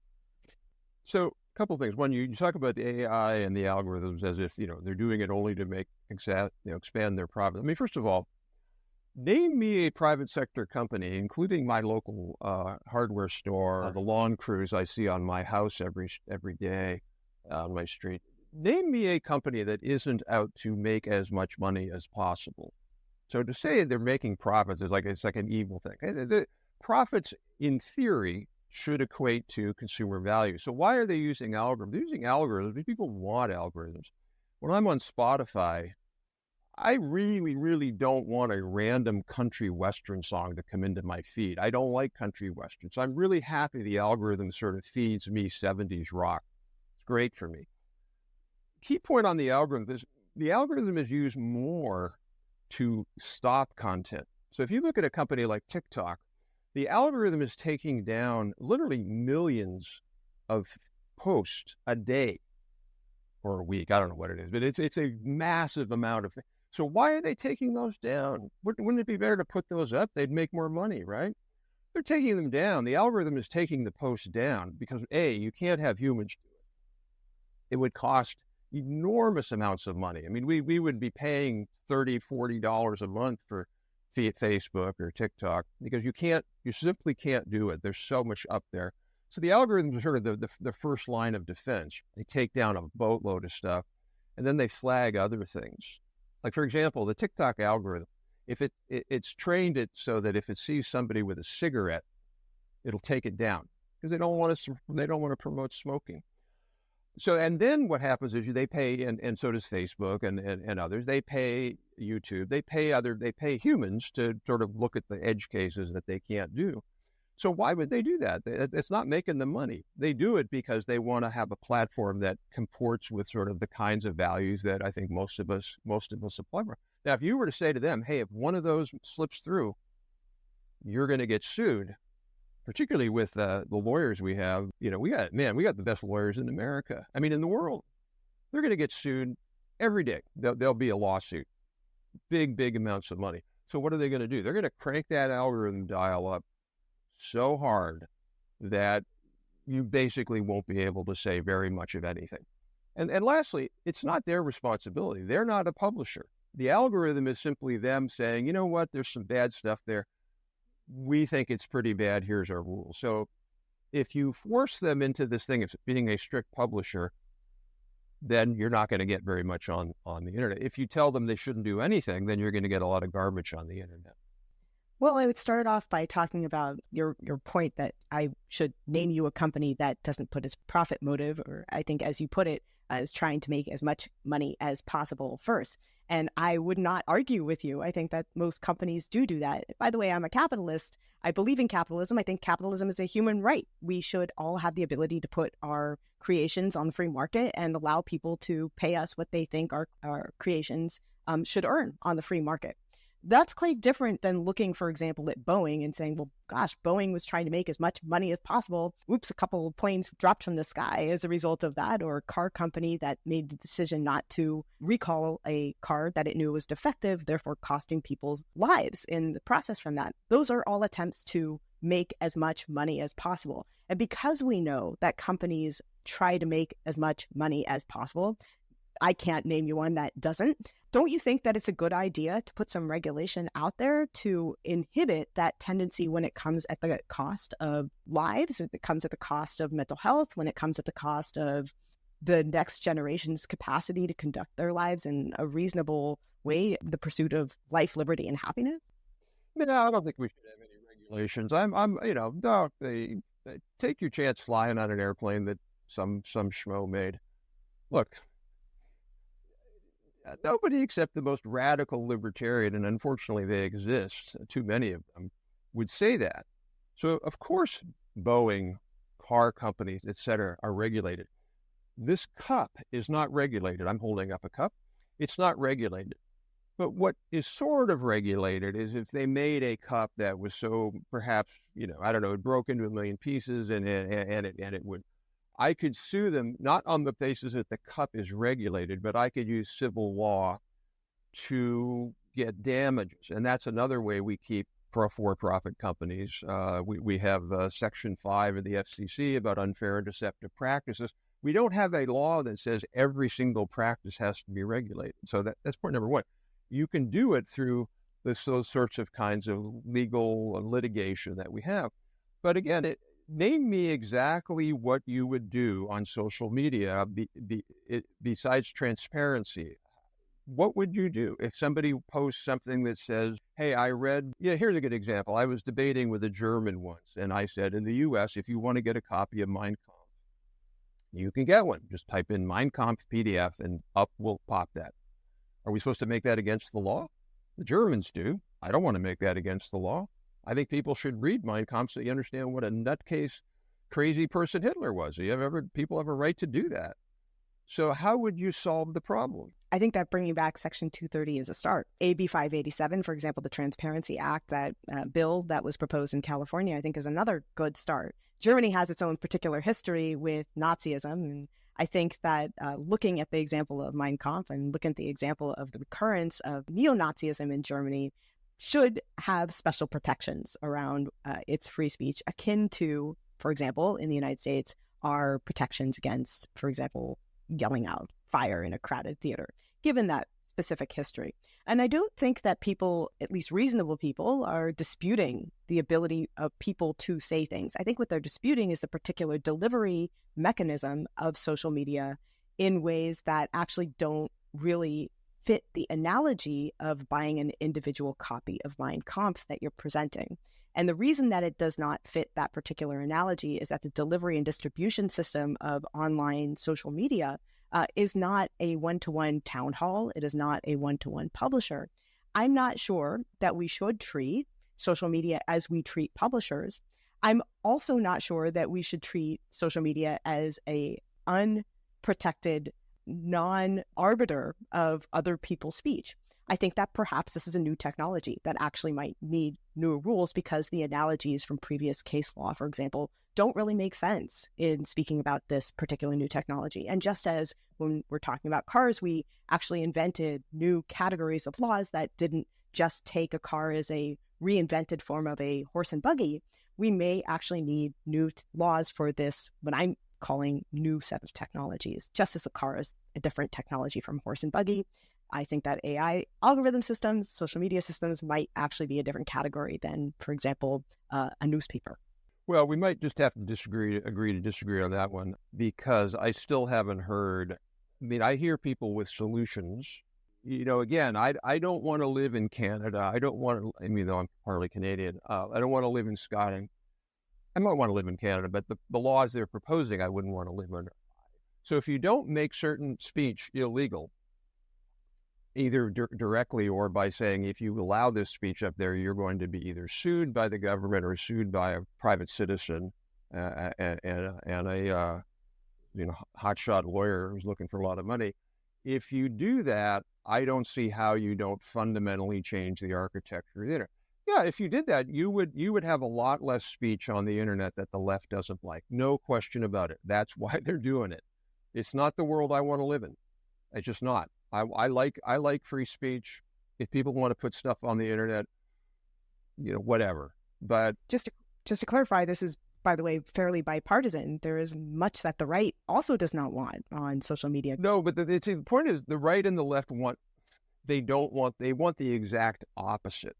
So a couple of things. One, you talk about the AI and the algorithms as if, they're doing it only to make expand their profit. I mean, first of all, name me a private sector company, including my local hardware store, the lawn crews I see on my house every day on my street. Name me a company that isn't out to make as much money as possible. So to say they're making profits is it's like an evil thing. The profits, in theory, should equate to consumer value. So why are they using algorithms? They're using algorithms because people want algorithms. When I'm on Spotify, I really, really don't want a random country western song to come into my feed. I don't like country western. So I'm really happy the algorithm sort of feeds me 70s rock. It's great for me. Key point on the algorithm is the algorithm is used more to stop content. So if you look at a company like TikTok, the algorithm is taking down literally millions of posts a day or a week. I don't know what it is, but it's a massive amount of things. So why are they taking those down? Wouldn't it be better to put those up? They'd make more money, right? They're taking them down. The algorithm is taking the posts down because, A, you can't have humans do it. It would cost enormous amounts of money. I mean, we would be paying $30, $40 a month for Facebook or TikTok because you simply can't do it. There's so much up there. So the algorithms are sort of the first line of defense. They take down a boatload of stuff and then they flag other things. Like, for example, the TikTok algorithm, if it's trained it so that if it sees somebody with a cigarette, it'll take it down because they don't want to promote smoking. So, and then what happens is they pay, and so does Facebook and others. They pay YouTube. They pay humans to sort of look at the edge cases that they can't do. So why would they do that? It's not making them money. They do it because they want to have a platform that comports with sort of the kinds of values that I think most of us apply for. Now, if you were to say to them, hey, if one of those slips through, you're going to get sued, particularly with the lawyers we have. We got the best lawyers in America. I mean, in the world. They're going to get sued every day. There'll be a lawsuit, big amounts of money. So what are they going to do? They're going to crank that algorithm dial up so hard that you basically won't be able to say very much of anything. And lastly, it's not their responsibility. They're not a publisher. The algorithm is simply them saying, you know what, there's some bad stuff there. We think it's pretty bad. Here's our rules. So if you force them into this thing of being a strict publisher, then you're not going to get very much on the internet. If you tell them they shouldn't do anything, then you're going to get a lot of garbage on the internet. Well, I would start off by talking about your point that I should name you a company that doesn't put its profit motive, or I think as you put it, is trying to make as much money as possible first. And I would not argue with you. I think that most companies do that. By the way, I'm a capitalist. I believe in capitalism. I think capitalism is a human right. We should all have the ability to put our creations on the free market and allow people to pay us what they think our creations should earn on the free market. That's quite different than looking, for example, at Boeing and saying, well, gosh, Boeing was trying to make as much money as possible. Oops, a couple of planes dropped from the sky as a result of that. Or a car company that made the decision not to recall a car that it knew was defective, therefore costing people's lives in the process from that. Those are all attempts to make as much money as possible. And because we know that companies try to make as much money as possible, I can't name you one that doesn't. Don't you think that it's a good idea to put some regulation out there to inhibit that tendency when it comes at the cost of lives, when it comes at the cost of mental health, when it comes at the cost of the next generation's capacity to conduct their lives in a reasonable way, the pursuit of life, liberty, and happiness? No, I don't think we should have any regulations. Take your chance flying on an airplane that some schmo made. Look, nobody except the most radical libertarian, and unfortunately they exist, too many of them, would say that. So, of course, Boeing, car companies, etc., are regulated. This cup is not regulated. I'm holding up a cup. It's not regulated. But what is sort of regulated is if they made a cup that was so perhaps, it broke into a million pieces and it would, I could sue them not on the basis that the cup is regulated, but I could use civil law to get damages. And that's another way we keep for-profit companies. We have Section 5 of the FCC about unfair and deceptive practices. We don't have a law that says every single practice has to be regulated. So that's point number one. You can do it through those sorts of kinds of legal litigation that we have. But again, name me exactly what you would do on social media besides transparency. What would you do if somebody posts something that says, hey, I read, here's a good example. I was debating with a German once, and I said, in the U.S., if you want to get a copy of Mein Kampf, you can get one. Just type in Mein Kampf PDF, and up will pop that. Are we supposed to make that against the law? The Germans do. I don't want to make that against the law. I think people should read Mein Kampf so you understand what a nutcase, crazy person Hitler was. People have a right to do that. So how would you solve the problem? I think that bringing back Section 230 is a start. AB 587, for example, the Transparency Act, that bill that was proposed in California, I think is another good start. Germany has its own particular history with Nazism, and I think that looking at the example of Mein Kampf and looking at the example of the recurrence of neo-Nazism in Germany should have special protections around its free speech, akin to, for example, in the United States, are protections against, for example, yelling out fire in a crowded theater, given that specific history. And I don't think that people, at least reasonable people, are disputing the ability of people to say things. I think what they're disputing is the particular delivery mechanism of social media in ways that actually don't really fit the analogy of buying an individual copy of Mein Kampf that you're presenting. And the reason that it does not fit that particular analogy is that the delivery and distribution system of online social media is not a one-to-one town hall. It is not a one-to-one publisher. I'm not sure that we should treat social media as we treat publishers. I'm also not sure that we should treat social media as a unprotected non-arbiter of other people's speech. I think that perhaps this is a new technology that actually might need newer rules because the analogies from previous case law, for example, don't really make sense in speaking about this particular new technology. And just as when we're talking about cars, we actually invented new categories of laws that didn't just take a car as a reinvented form of a horse and buggy, we may actually need new laws for this, what I'm calling new set of technologies. Just as the car is a different technology from horse and buggy, I think that AI algorithm systems, social media systems might actually be a different category than, for example, a newspaper. Well, we might just have to agree to disagree on that one, because I still haven't heard. I mean, I hear people with solutions. Again, I don't want to live in Canada. I don't want to, I mean, though I'm partly Canadian, I don't want to live in Scotland. I might want to live in Canada, but the laws they're proposing, I wouldn't want to live under. So if you don't make certain speech illegal, either directly or by saying if you allow this speech up there, you're going to be either sued by the government or sued by a private citizen and a hotshot lawyer who's looking for a lot of money. If you do that, I don't see how you don't fundamentally change the architecture of the internet. Yeah, if you did that, you would have a lot less speech on the internet that the left doesn't like. No question about it. That's why they're doing it. It's not the world I want to live in. It's just not. I like free speech. If people want to put stuff on the internet, whatever. But just to clarify, this is, by the way, fairly bipartisan. There is much that the right also does not want on social media. No, but the point is the right and the left want the exact opposite.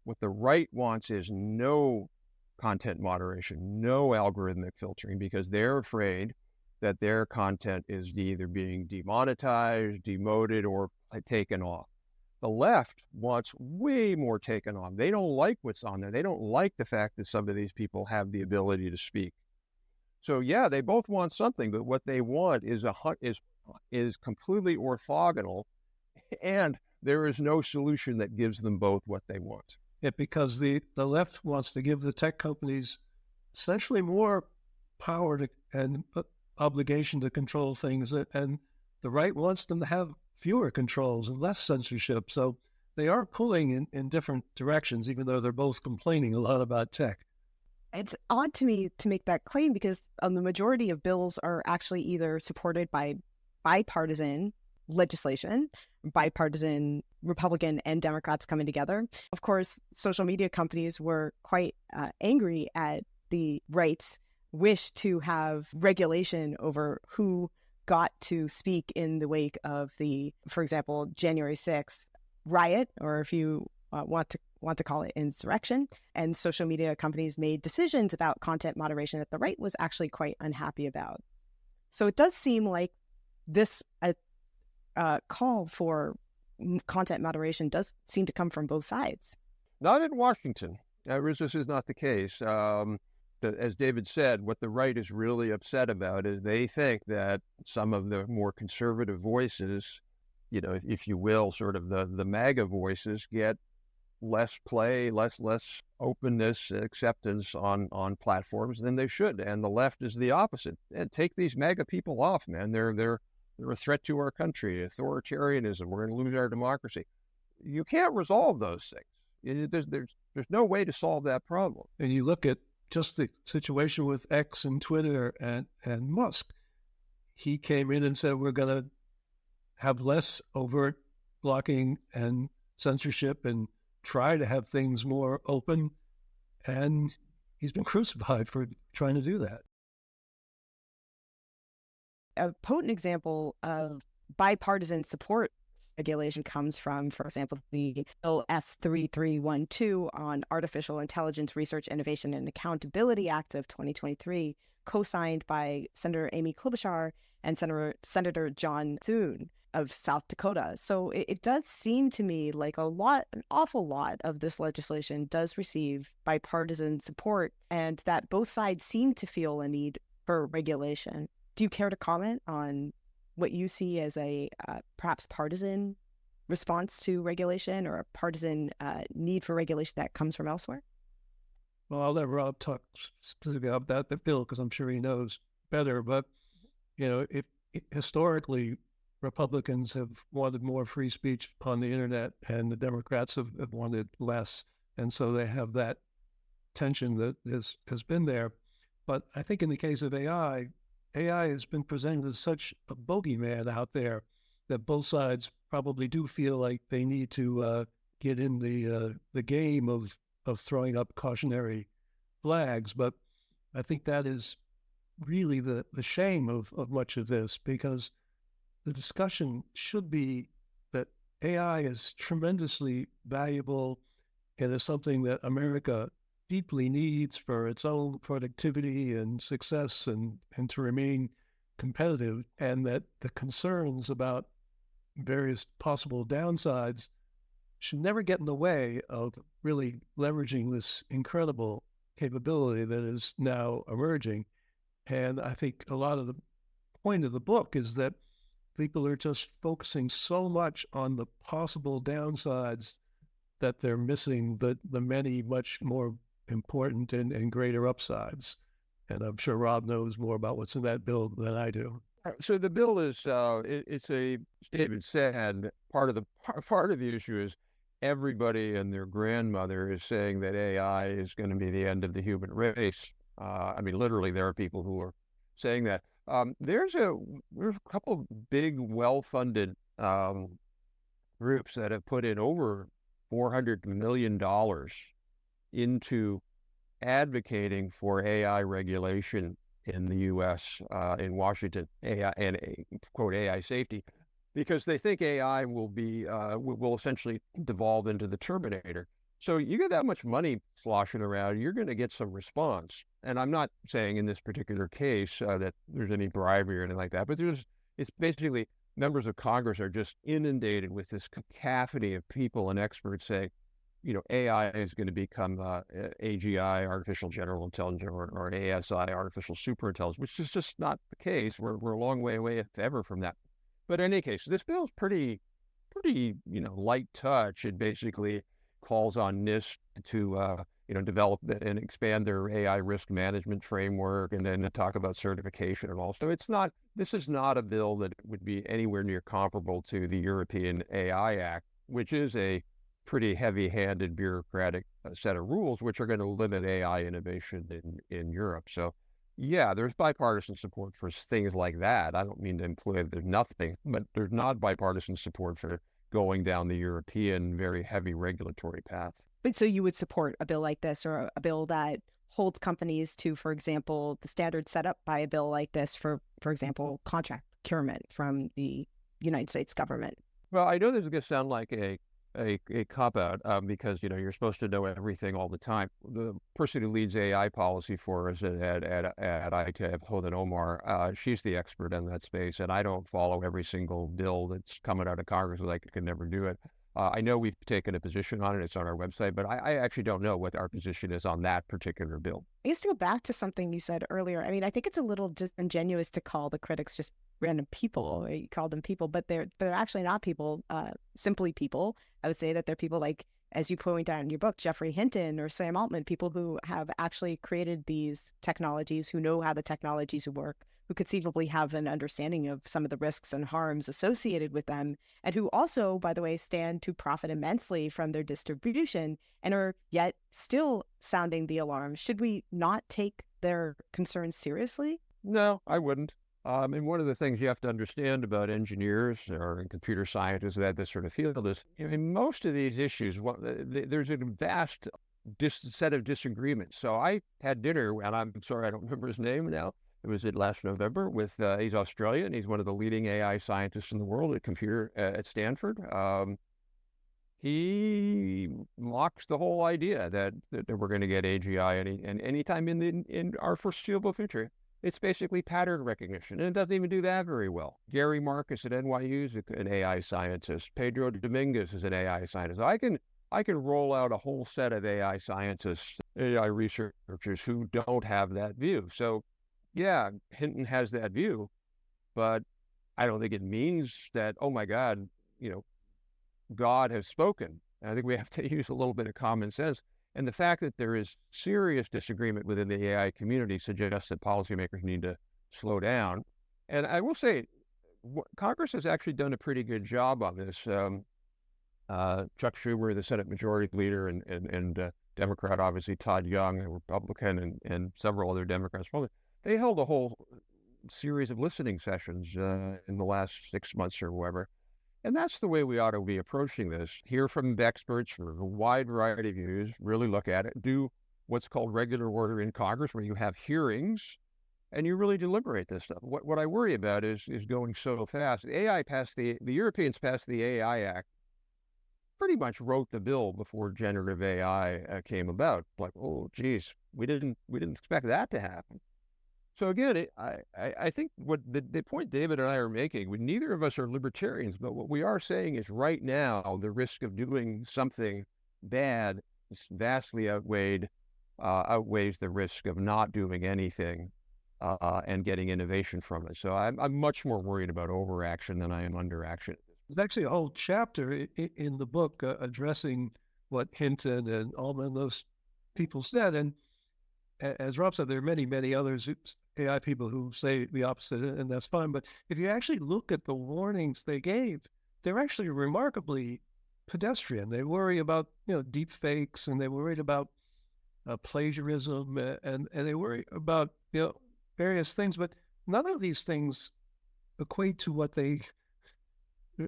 What the right wants is no content moderation, no algorithmic filtering, because they're afraid that their content is either being demonetized, demoted, or taken off. The left wants way more taken off. They don't like what's on there. They don't like the fact that some of these people have the ability to speak. So yeah, they both want something, but what they want is completely orthogonal, and there is no solution that gives them both what they want. Yeah, because the left wants to give the tech companies essentially more power and obligation to control things, and the right wants them to have fewer controls and less censorship. So they are pulling in different directions, even though they're both complaining a lot about tech. It's odd to me to make that claim because the majority of bills are actually either supported by bipartisan legislation, bipartisan Republican and Democrats coming together. Of course, social media companies were quite angry at the right's wish to have regulation over who got to speak in the wake of the, for example, January 6th riot, or if you want to call it insurrection. And social media companies made decisions about content moderation that the right was actually quite unhappy about. So it does seem like this call for content moderation does seem to come from both sides. Not in Washington. This is not the case. As David said, what the right is really upset about is they think that some of the more conservative voices, if you will, sort of the MAGA voices, get less play, less openness, acceptance on platforms than they should. And the left is the opposite. And take these MAGA people off, man. They're a threat to our country, authoritarianism. We're going to lose our democracy. You can't resolve those things. There's no way to solve that problem. And you look at just the situation with X and Twitter and Musk. He came in and said, we're going to have less overt blocking and censorship and try to have things more open. And he's been crucified for trying to do that. A potent example of bipartisan support regulation comes from, for example, the Bill S3312 on Artificial Intelligence Research, Innovation, and Accountability Act of 2023, co-signed by Senator Amy Klobuchar and Senator John Thune of South Dakota. So it does seem to me like an awful lot of this legislation does receive bipartisan support, and that both sides seem to feel a need for regulation. Do you care to comment on what you see as a perhaps partisan response to regulation, or a partisan need for regulation that comes from elsewhere? Well, I'll let Rob talk specifically about the bill because I'm sure he knows better. But, historically, Republicans have wanted more free speech on the internet, and the Democrats have wanted less. And so they have that tension that has been there. But I think in the case of AI has been presented as such a bogeyman out there that both sides probably do feel like they need to get in the game of throwing up cautionary flags. But I think that is really the shame of much of this, because the discussion should be that AI is tremendously valuable and is something that America deeply needs for its own productivity and success and to remain competitive, and that the concerns about various possible downsides should never get in the way of really leveraging this incredible capability that is now emerging. And I think a lot of the point of the book is that people are just focusing so much on the possible downsides that they're missing the many much more important and greater upsides. And I'm sure Rob knows more about what's in that bill than I do. So the bill is, it's a, as David said, part of the issue is everybody and their grandmother is saying that AI is going to be the end of the human race. I mean, literally, there are people who are saying that. There's a couple of big, well-funded groups that have put in over $400 million into advocating for AI regulation in the U.S., in Washington, AI and quote AI safety, because they think AI will essentially devolve into the Terminator. So you get that much money sloshing around, you're going to get some response. And I'm not saying in this particular case that there's any bribery or anything like that, but it's basically members of Congress are just inundated with this cacophony of people and experts saying, AI is going to become AGI, artificial general intelligence, or ASI, artificial superintelligence, which is just not the case. We're a long way away, if ever, from that. But in any case, this bill is pretty, light touch. It basically calls on NIST to, develop and expand their AI risk management framework, and then to talk about certification and all. So this is not a bill that would be anywhere near comparable to the European AI Act, which is a pretty heavy-handed bureaucratic set of rules, which are going to limit AI innovation in Europe. So, yeah, there's bipartisan support for things like that. I don't mean to imply there's nothing, but there's not bipartisan support for going down the European very heavy regulatory path. But so you would support a bill like this, or a bill that holds companies to, for example, the standards set up by a bill like this for example, contract procurement from the United States government? Well, I know this is going to sound like a cop-out because, you're supposed to know everything all the time. The person who leads AI policy for us at ITAB, Hodan Omar, she's the expert in that space, and I don't follow every single bill that's coming out of Congress. I could never do it. I know we've taken a position on it. It's on our website, but I actually don't know what our position is on that particular bill. I guess to go back to something you said earlier, I mean, I think it's a little disingenuous to call the critics just random people. You call them people, but they're actually not people, simply people. I would say that they're people like, as you point out in your book, Geoffrey Hinton or Sam Altman, people who have actually created these technologies, who know how the technologies work, who conceivably have an understanding of some of the risks and harms associated with them, and who also, by the way, stand to profit immensely from their distribution and are yet still sounding the alarm. Should we not take their concerns seriously? No, I wouldn't. And one of the things you have to understand about engineers or computer scientists, that this sort of field is, in most of these issues, there's a vast set of disagreements. So I had dinner, and I'm sorry, I don't remember his name now. It was last November with, he's Australian. He's one of the leading AI scientists in the world at Stanford. He mocks the whole idea that we're going to get AGI anytime in our foreseeable future. It's basically pattern recognition, and it doesn't even do that very well. Gary Marcus at NYU is an AI scientist. Pedro Dominguez is an AI scientist. I can roll out a whole set of AI scientists, AI researchers who don't have that view. So, yeah, Hinton has that view, but I don't think it means that, oh my God, God has spoken. And I think we have to use a little bit of common sense. And the fact that there is serious disagreement within the AI community suggests that policymakers need to slow down. And I will say, Congress has actually done a pretty good job on this. Chuck Schumer, the Senate Majority Leader, and Democrat, obviously Todd Young, a Republican, and several other Democrats, they held a whole series of listening sessions in the last 6 months or whatever. And that's the way we ought to be approaching this. Hear from experts from a wide variety of views, really look at it, do what's called regular order in Congress, where you have hearings and you really deliberate this stuff. What I worry about is going so fast. The Europeans passed the AI Act, pretty much wrote the bill before generative AI came about. Like, oh, geez, we didn't expect that to happen. So again, I think what the point David and I are making, neither of us are libertarians, but what we are saying is right now, the risk of doing something bad is vastly outweighs the risk of not doing anything and getting innovation from it. So I'm much more worried about overaction than I am underaction. There's actually a whole chapter in the book addressing what Hinton and Altman and those people said. And as Rob said, there are many, many others, AI people who say the opposite, and that's fine. But if you actually look at the warnings they gave, they're actually remarkably pedestrian. They worry about, deep fakes, and they worried about plagiarism, and they worry about, various things. But none of these things equate to what they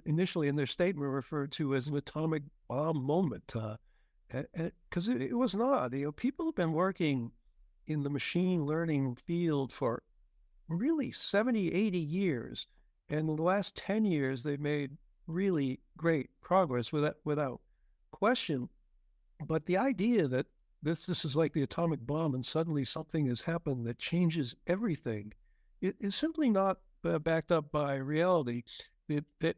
initially in their statement referred to as an atomic bomb moment. Because it was not. People have been working in the machine learning field for really 70, 80 years. And in the last 10 years, they've made really great progress without question. But the idea that this is like the atomic bomb and suddenly something has happened that changes everything, it is simply not backed up by reality. That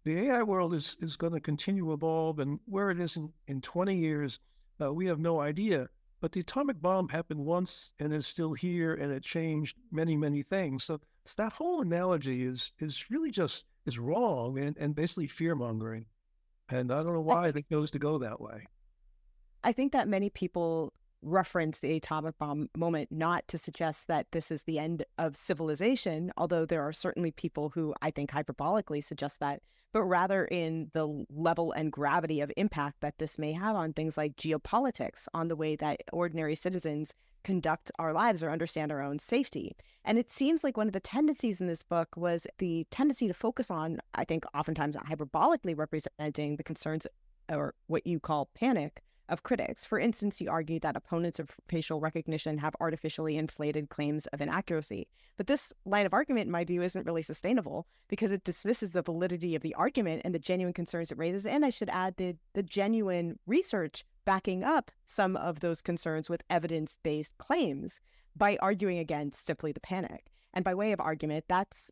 the AI world is going to continue to evolve, and where it is in 20 years, we have no idea. But the atomic bomb happened once and is still here, and it changed many, many things. So that whole analogy is really just is wrong and basically fear-mongering. And I don't know why it goes to go that way. I think that many people reference the atomic bomb moment not to suggest that this is the end of civilization, although there are certainly people who I think hyperbolically suggest that, but rather in the level and gravity of impact that this may have on things like geopolitics, on the way that ordinary citizens conduct our lives or understand our own safety. And it seems like one of the tendencies in this book was the tendency to focus on, I think, oftentimes hyperbolically representing the concerns or what you call panic of critics. For instance, you argue that opponents of facial recognition have artificially inflated claims of inaccuracy. But this line of argument, in my view, isn't really sustainable because it dismisses the validity of the argument and the genuine concerns it raises. And I should add the genuine research backing up some of those concerns with evidence-based claims by arguing against simply the panic. And by way of argument, that's,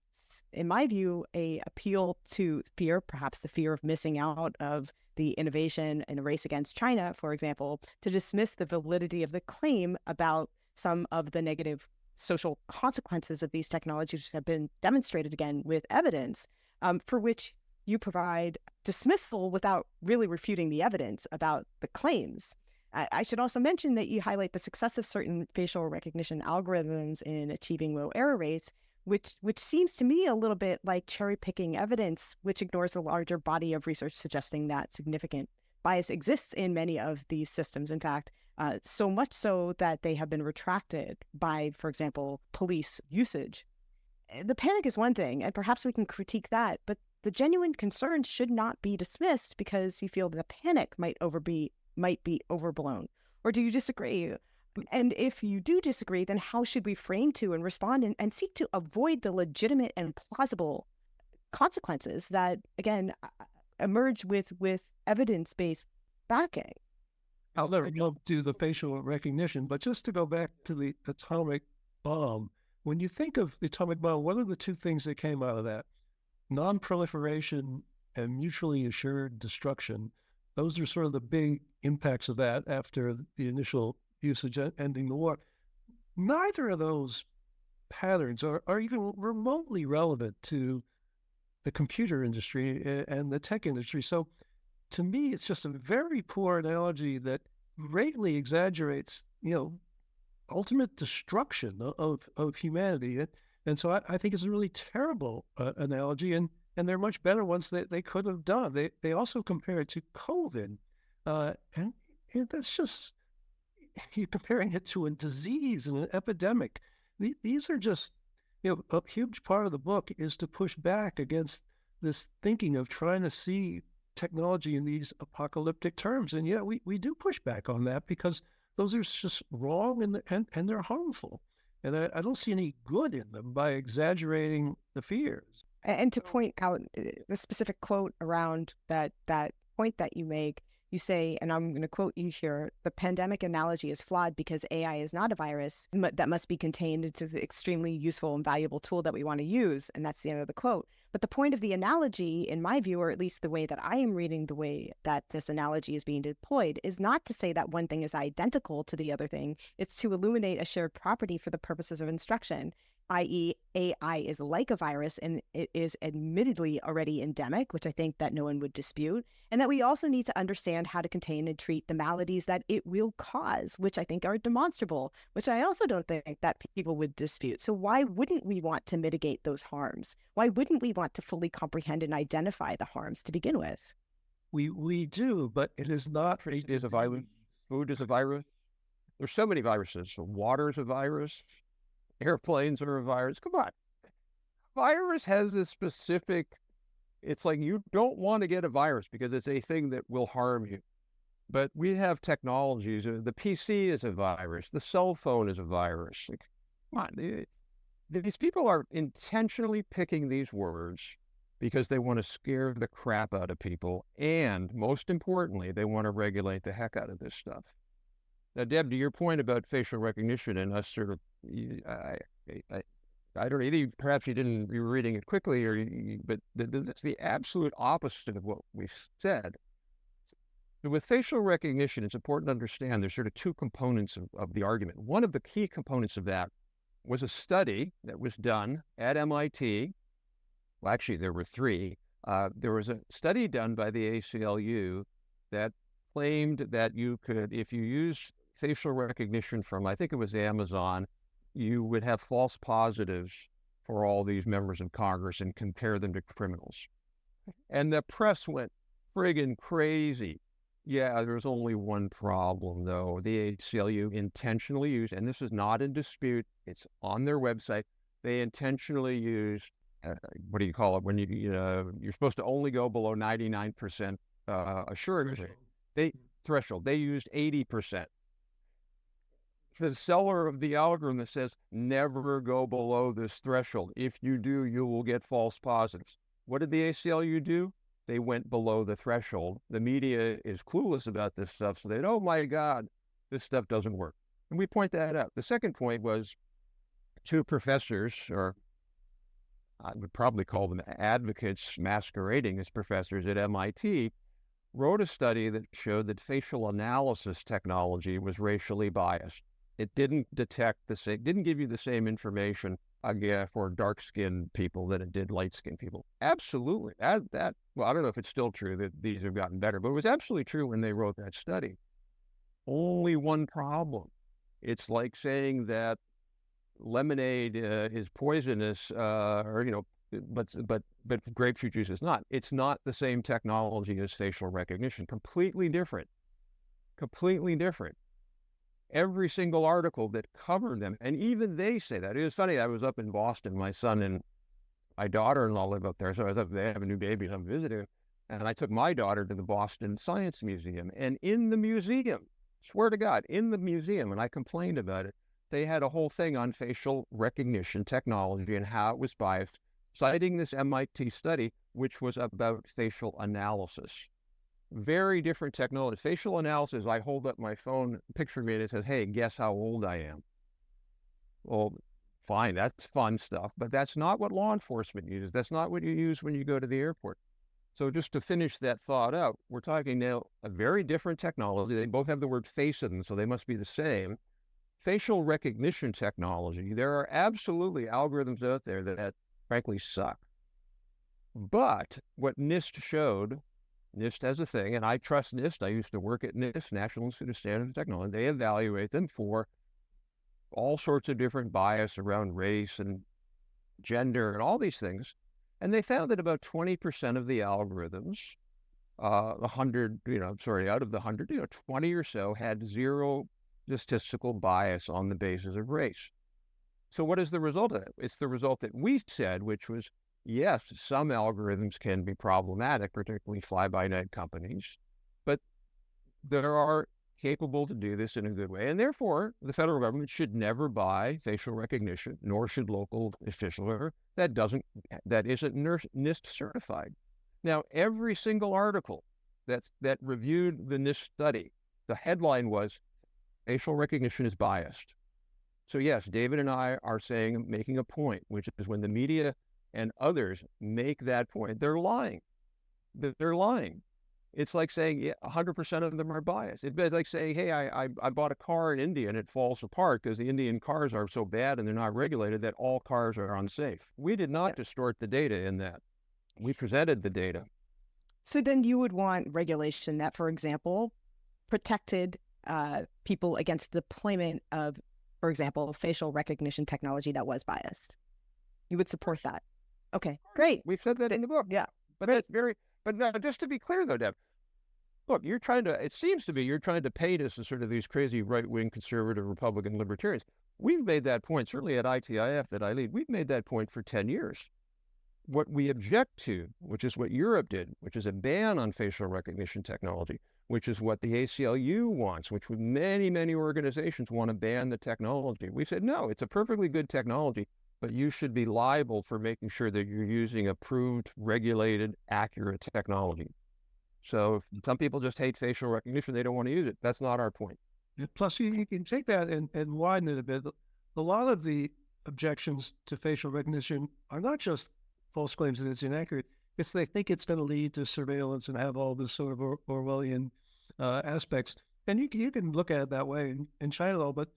in my view, a appeal to fear, perhaps the fear of missing out of the innovation in a race against China, for example, to dismiss the validity of the claim about some of the negative social consequences of these technologies, which have been demonstrated again with evidence, for which you provide dismissal without really refuting the evidence about the claims. I should also mention that you highlight the success of certain facial recognition algorithms in achieving low error rates, which seems to me a little bit like cherry-picking evidence, which ignores a larger body of research suggesting that significant bias exists in many of these systems. In fact, so much so that they have been retracted by, for example, police usage. The panic is one thing, and perhaps we can critique that, but the genuine concerns should not be dismissed because you feel the panic might be overblown. Or do you disagree? And if you do disagree, then how should we frame to and respond and seek to avoid the legitimate and plausible consequences that, again, emerge with evidence-based backing? I'll never do the facial recognition, but just to go back to the atomic bomb, when you think of the atomic bomb, what are the two things that came out of that? Non-proliferation and mutually assured destruction. Those are sort of the big impacts of that after the initial usage ending the war. Neither of those patterns are even remotely relevant to the computer industry and the tech industry. So to me, it's just a very poor analogy that greatly exaggerates, ultimate destruction of humanity. And so I think it's a really terrible analogy, and there are much better ones that they could have done. They also compare it to COVID, and that's just, you're comparing it to a disease and an epidemic. These are just, a huge part of the book is to push back against this thinking of trying to see technology in these apocalyptic terms. And yeah, we do push back on that because those are just wrong and they're harmful. And I don't see any good in them by exaggerating the fears. And to point out the specific quote around that point that you make, you say, and I'm going to quote you here, the pandemic analogy is flawed because AI is not a virus that must be contained into the extremely useful and valuable tool that we want to use. And that's the end of the quote. But the point of the analogy, in my view, or at least the way that I am reading the way that this analogy is being deployed, is not to say that one thing is identical to the other thing. It's to illuminate a shared property for the purposes of instruction, i.e. AI is like a virus and it is admittedly already endemic, which I think that no one would dispute, and that we also need to understand how to contain and treat the maladies that it will cause, which I think are demonstrable, which I also don't think that people would dispute. So why wouldn't we want to mitigate those harms? Why wouldn't we want to fully comprehend and identify the harms to begin with? We do, but it is not. It is a virus. Food is a virus. There's so many viruses. So water is a virus. Airplanes are a virus. Come on. Virus has a specific, it's like you don't want to get a virus because it's a thing that will harm you. But we have technologies. The PC is a virus. The cell phone is a virus. Like, come on. These people are intentionally picking these words because they want to scare the crap out of people. And most importantly, they want to regulate the heck out of this stuff. Now, Deb, to your point about facial recognition and us sort of, I don't know, either perhaps you were reading it quickly, but it's the absolute opposite of what we said. With facial recognition, it's important to understand there's sort of two components of the argument. One of the key components of that was a study that was done at MIT. Well, actually, there were three. There was a study done by the ACLU that claimed that you could, if you use facial recognition from, I think it was Amazon, you would have false positives for all these members of Congress and compare them to criminals. And the press went friggin' crazy. Yeah, there's only one problem, though. The ACLU intentionally used, and this is not in dispute, it's on their website, they intentionally used, what do you call it, when you're supposed to only go below 99% assurance rate. Threshold. They used 80%. The seller of the algorithm that says, never go below this threshold. If you do, you will get false positives. What did the ACLU do? They went below the threshold. The media is clueless about this stuff, so oh my God, this stuff doesn't work. And we point that out. The second point was two professors, or I would probably call them advocates masquerading as professors at MIT, wrote a study that showed that facial analysis technology was racially biased. It didn't detect didn't give you the same information for dark-skinned people than it did light-skinned people. Absolutely. Well, I don't know if it's still true that these have gotten better, but it was absolutely true when they wrote that study. Only one problem. It's like saying that lemonade is poisonous, but grapefruit juice is not. It's not the same technology as facial recognition. Completely different. Completely different. Every single article that covered them, and even they say that. It was funny, I was up in Boston, my son and my daughter-in-law live up there, so I was up, they have a new baby, I'm visiting, and I took my daughter to the Boston Science Museum, and in the museum, swear to God, in the museum, and I complained about it, they had a whole thing on facial recognition technology and how it was biased, citing this MIT study, which was about facial analysis. Very different technology. Facial analysis, I hold up my phone, picture me, and it says, hey, guess how old I am. Well, fine, that's fun stuff, but that's not what law enforcement uses. That's not what you use when you go to the airport. So just to finish that thought out, we're talking now a very different technology. They both have the word face in them, so they must be the same. Facial recognition technology, there are absolutely algorithms out there that frankly suck. But what NIST showed NIST has a thing, and I trust NIST. I used to work at NIST, National Institute of Standards and Technology. They evaluate them for all sorts of different bias around race and gender and all these things. And they found that about 20% of the algorithms, out of the 100, 20 or so had zero statistical bias on the basis of race. So what is the result of that? It's the result that we said, which was, yes, some algorithms can be problematic, particularly fly-by-night companies, but there are capable to do this in a good way. And therefore, the federal government should never buy facial recognition, nor should local officials that isn't NIST certified. Now, every single article that reviewed the NIST study, the headline was, facial recognition is biased. So yes, David and I are making a point, which is when the media and others make that point, they're lying. They're lying. It's like saying 100% of them are biased. It's like saying, hey, I bought a car in India and it falls apart because the Indian cars are so bad and they're not regulated that all cars are unsafe. We did not distort the data in that. We presented the data. So then you would want regulation that, for example, protected people against the deployment of, for example, facial recognition technology that was biased. You would support that. Okay, great. We've said that in the book. Yeah. But that's but now, just to be clear though, Deb, look, it seems to be you're trying to paint us as sort of these crazy right-wing conservative Republican libertarians. We've made that point, certainly at ITIF that I lead, we've made that point for 10 years. What we object to, which is what Europe did, which is a ban on facial recognition technology, which is what the ACLU wants, which many, many organizations want to ban the technology. We said, no, it's a perfectly good technology, but you should be liable for making sure that you're using approved, regulated, accurate technology. So if some people just hate facial recognition, they don't want to use it. That's not our point. Plus, you can take that and widen it a bit. A lot of the objections to facial recognition are not just false claims that it's inaccurate. It's they think it's going to lead to surveillance and have all this sort of Orwellian aspects. And you can look at it that way in China, though, but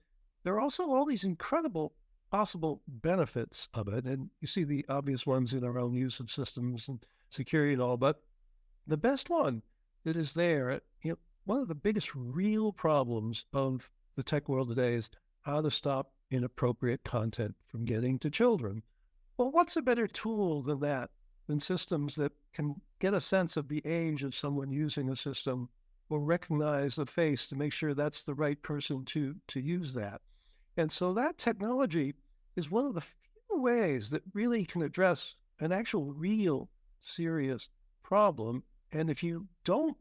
there are also all these incredible possible benefits of it. And you see the obvious ones in our own use of systems and security and all, but the best one that is there, one of the biggest real problems of the tech world today is how to stop inappropriate content from getting to children. Well, what's a better tool than that, than systems that can get a sense of the age of someone using a system or recognize the face to make sure that's the right person to use that? And so that technology is one of the few ways that really can address an actual real serious problem. And if you don't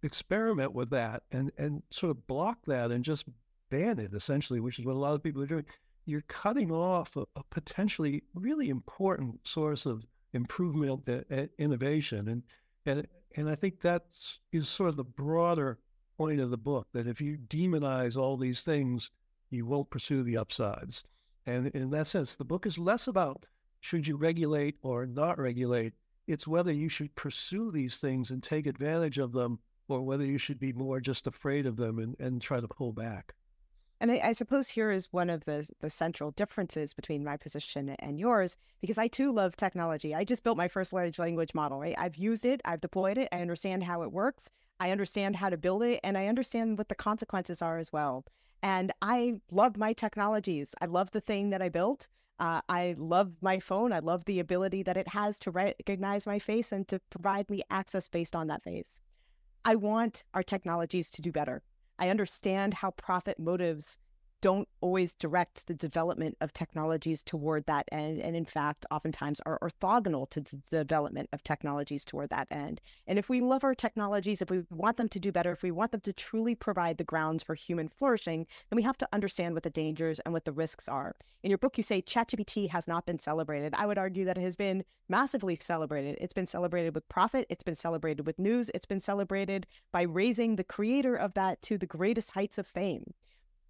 experiment with that and sort of block that and just ban it, essentially, which is what a lot of people are doing, you're cutting off a potentially really important source of improvement and innovation. And I think that is sort of the broader point of the book, that if you demonize all these things, you won't pursue the upsides. And in that sense, the book is less about should you regulate or not regulate. It's whether you should pursue these things and take advantage of them, or whether you should be more just afraid of them and try to pull back. And I suppose here is one of the central differences between my position and yours, because I too love technology. I just built my first large language model, right? I've used it, I've deployed it, I understand how it works, I understand how to build it, and I understand what the consequences are as well. And I love my technologies. I love the thing that I built. I love my phone. I love the ability that it has to recognize my face and to provide me access based on that face. I want our technologies to do better. I understand how profit motives don't always direct the development of technologies toward that end, and in fact, oftentimes are orthogonal to the development of technologies toward that end. And if we love our technologies, if we want them to do better, if we want them to truly provide the grounds for human flourishing, then we have to understand what the dangers and what the risks are. In your book, you say ChatGPT has not been celebrated. I would argue that it has been massively celebrated. It's been celebrated with profit. It's been celebrated with news. It's been celebrated by raising the creator of that to the greatest heights of fame.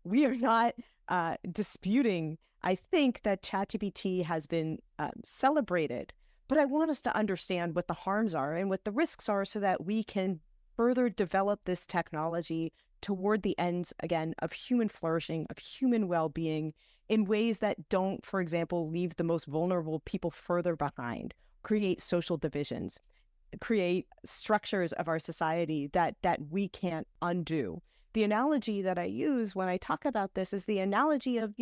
We are not disputing, I think, that ChatGPT has been celebrated, but I want us to understand what the harms are and what the risks are so that we can further develop this technology toward the ends, again, of human flourishing, of human well-being in ways that don't, for example, leave the most vulnerable people further behind, create social divisions. create structures of our society that we can't undo. The analogy that I use when I talk about this is the analogy of,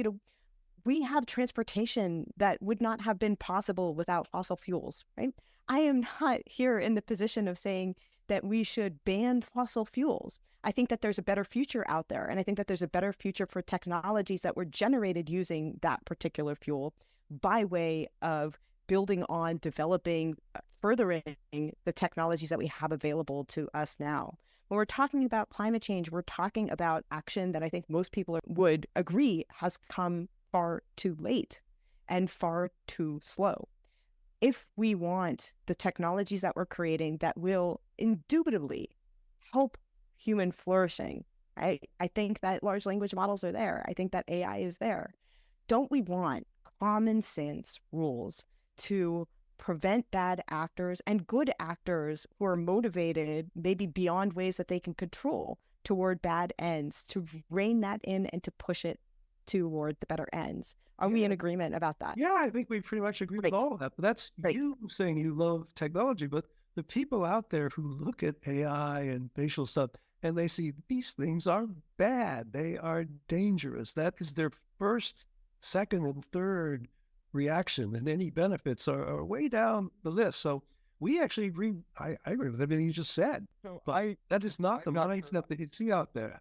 we have transportation that would not have been possible without fossil fuels, right? I am not here in the position of saying that we should ban fossil fuels. I think that there's a better future out there. And I think that there's a better future for technologies that were generated using that particular fuel by way of building on, developing, furthering the technologies that we have available to us now. When we're talking about climate change, we're talking about action that I think most people would agree has come far too late and far too slow. If we want the technologies that we're creating that will indubitably help human flourishing, I think that large language models are there. I think that AI is there. Don't we want common sense rules to prevent bad actors and good actors who are motivated, maybe beyond ways that they can control, toward bad ends, to rein that in and to push it toward the better ends? Are we in agreement about that? Yeah, I think we pretty much agree with all of that. But that's you saying you love technology, but the people out there who look at AI and facial stuff and they see these things are bad, they are dangerous. That is their first, second, and third reaction, and any benefits are way down the list. So we actually agree. I agree with everything you just said. So but that is not the mindset that you see out there.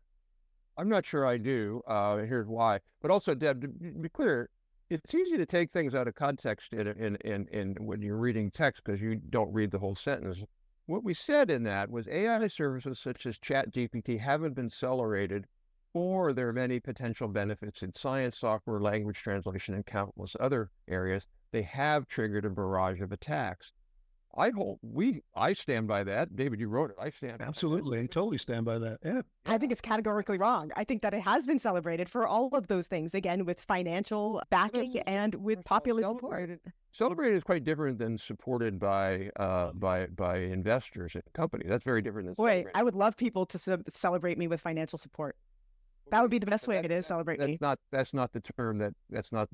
I'm not sure I do. Here's why. But also, Deb, to be clear, it's easy to take things out of context in when you're reading text because you don't read the whole sentence. What we said in that was AI services such as ChatGPT haven't been celebrated for their many potential benefits in science, software, language translation, and countless other areas. They have triggered a barrage of attacks. I stand by that. David, you wrote it. I stand Absolutely. I totally stand by that. Yeah. I think it's categorically wrong. I think that it has been celebrated for all of those things, again, with financial backing and with popular support. Celebrated is quite different than supported by investors and companies. That's very different than Boy, I would love people to celebrate me with financial support. That would be the best way it is, celebrate me. That's not the term that is not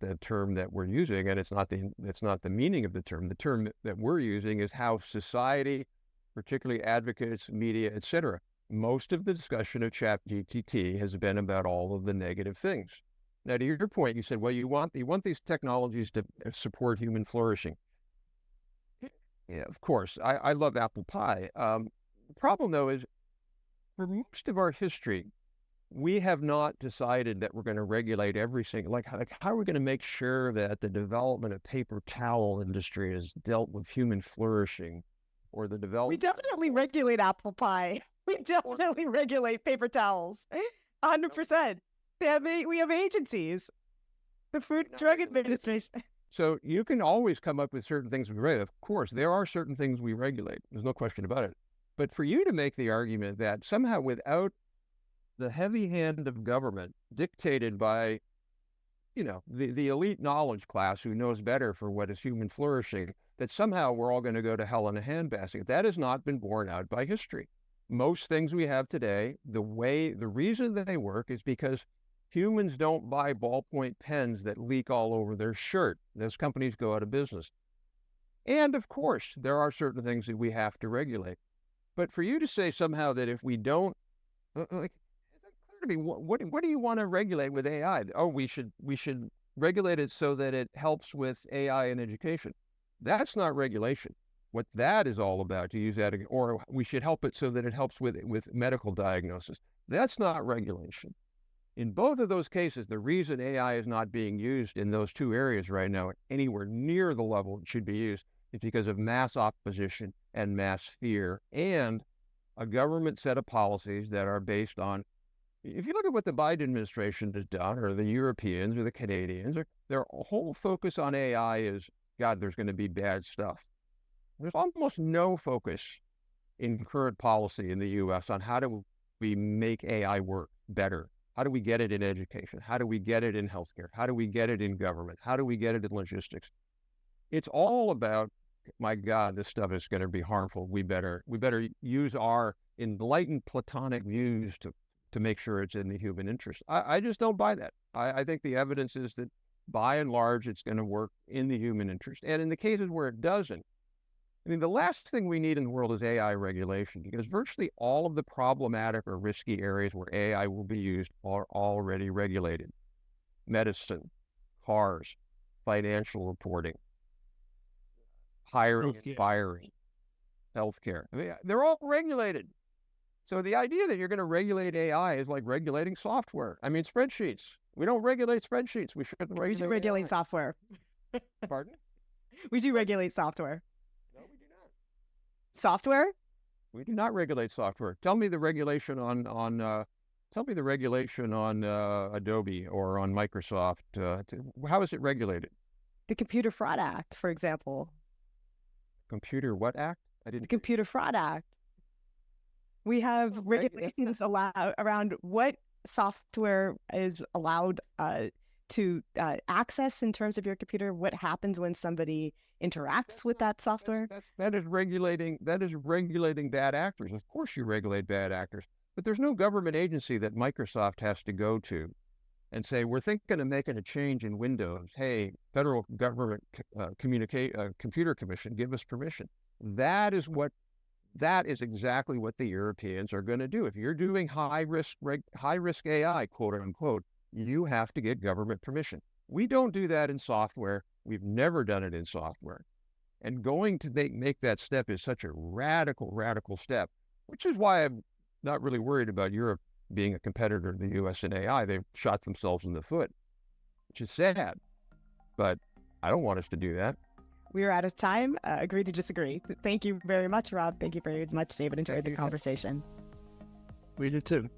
the term that we're using, and that's not the meaning of the term. The term that we're using is how society, particularly advocates, media, etc. Most of the discussion of ChatGPT has been about all of the negative things. Now, to your point, you said, well, you want these technologies to support human flourishing. Yeah, of course. I love apple pie. The problem, though, is for most of our history, we have not decided that we're going to regulate every single, like how are we going to make sure that the development of paper towel industry is dealt with human flourishing, or the development. We definitely regulate apple pie. We definitely regulate paper towels. 100%. We have agencies. The Food and Drug Administration. So you can always come up with certain things we regulate. Of course, there are certain things we regulate. There's no question about it. But for you to make the argument that somehow without the heavy hand of government dictated by, the elite knowledge class who knows better for what is human flourishing, that somehow we're all going to go to hell in a handbasket. That has not been borne out by history. Most things we have today, the reason that they work is because humans don't buy ballpoint pens that leak all over their shirt. Those companies go out of business. And of course, there are certain things that we have to regulate. But for you to say somehow that if we don't, what do you want to regulate with AI? Oh, we should regulate it so that it helps with AI in education. That's not regulation. What that is all about, to use that, or we should help it so that it helps with medical diagnosis. That's not regulation. In both of those cases, the reason AI is not being used in those two areas right now anywhere near the level it should be used is because of mass opposition and mass fear and a government set of policies that are based on. If you look at what the Biden administration has done, or the Europeans or the Canadians, their whole focus on AI is, God, there's going to be bad stuff. There's almost no focus in current policy in the U.S. on how do we make AI work better? How do we get it in education? How do we get it in healthcare? How do we get it in government? How do we get it in logistics? It's all about, my God, this stuff is going to be harmful. We better use our enlightened Platonic views to make sure it's in the human interest. I just don't buy that. I think the evidence is that by and large, it's going to work in the human interest. And in the cases where it doesn't, I mean, the last thing we need in the world is AI regulation, because virtually all of the problematic or risky areas where AI will be used are already regulated. Medicine, cars, financial reporting, hiring and firing, healthcare. I mean, they're all regulated. So the idea that you're going to regulate AI is like regulating software. I mean, spreadsheets. We don't regulate spreadsheets. We shouldn't regulate. We do regulate AI. software. Pardon? We do regulate software. No, we do not. Software? We do not regulate software. Tell me the regulation on Adobe or on Microsoft. How is it regulated? The Computer Fraud Act, for example. Computer what act? The Computer Fraud Act. We have regulations around what software is allowed to access in terms of your computer, what happens when somebody interacts with that software. That is regulating bad actors. Of course you regulate bad actors, but there's no government agency that Microsoft has to go to and say, we're thinking of making a change in Windows. Hey, Federal Government Computer Commission, give us permission. That is exactly what the Europeans are going to do. If you're doing high risk AI, quote unquote, you have to get government permission. We don't do that in software. We've never done it in software. And going to make that step is such a radical step, which is why I'm not really worried about Europe being a competitor to the U.S. in AI. They've shot themselves in the foot, which is sad. But I don't want us to do that. We are out of time. Agree to disagree. Thank you very much, Rob. Thank you very much, David. Enjoyed the conversation. We did too.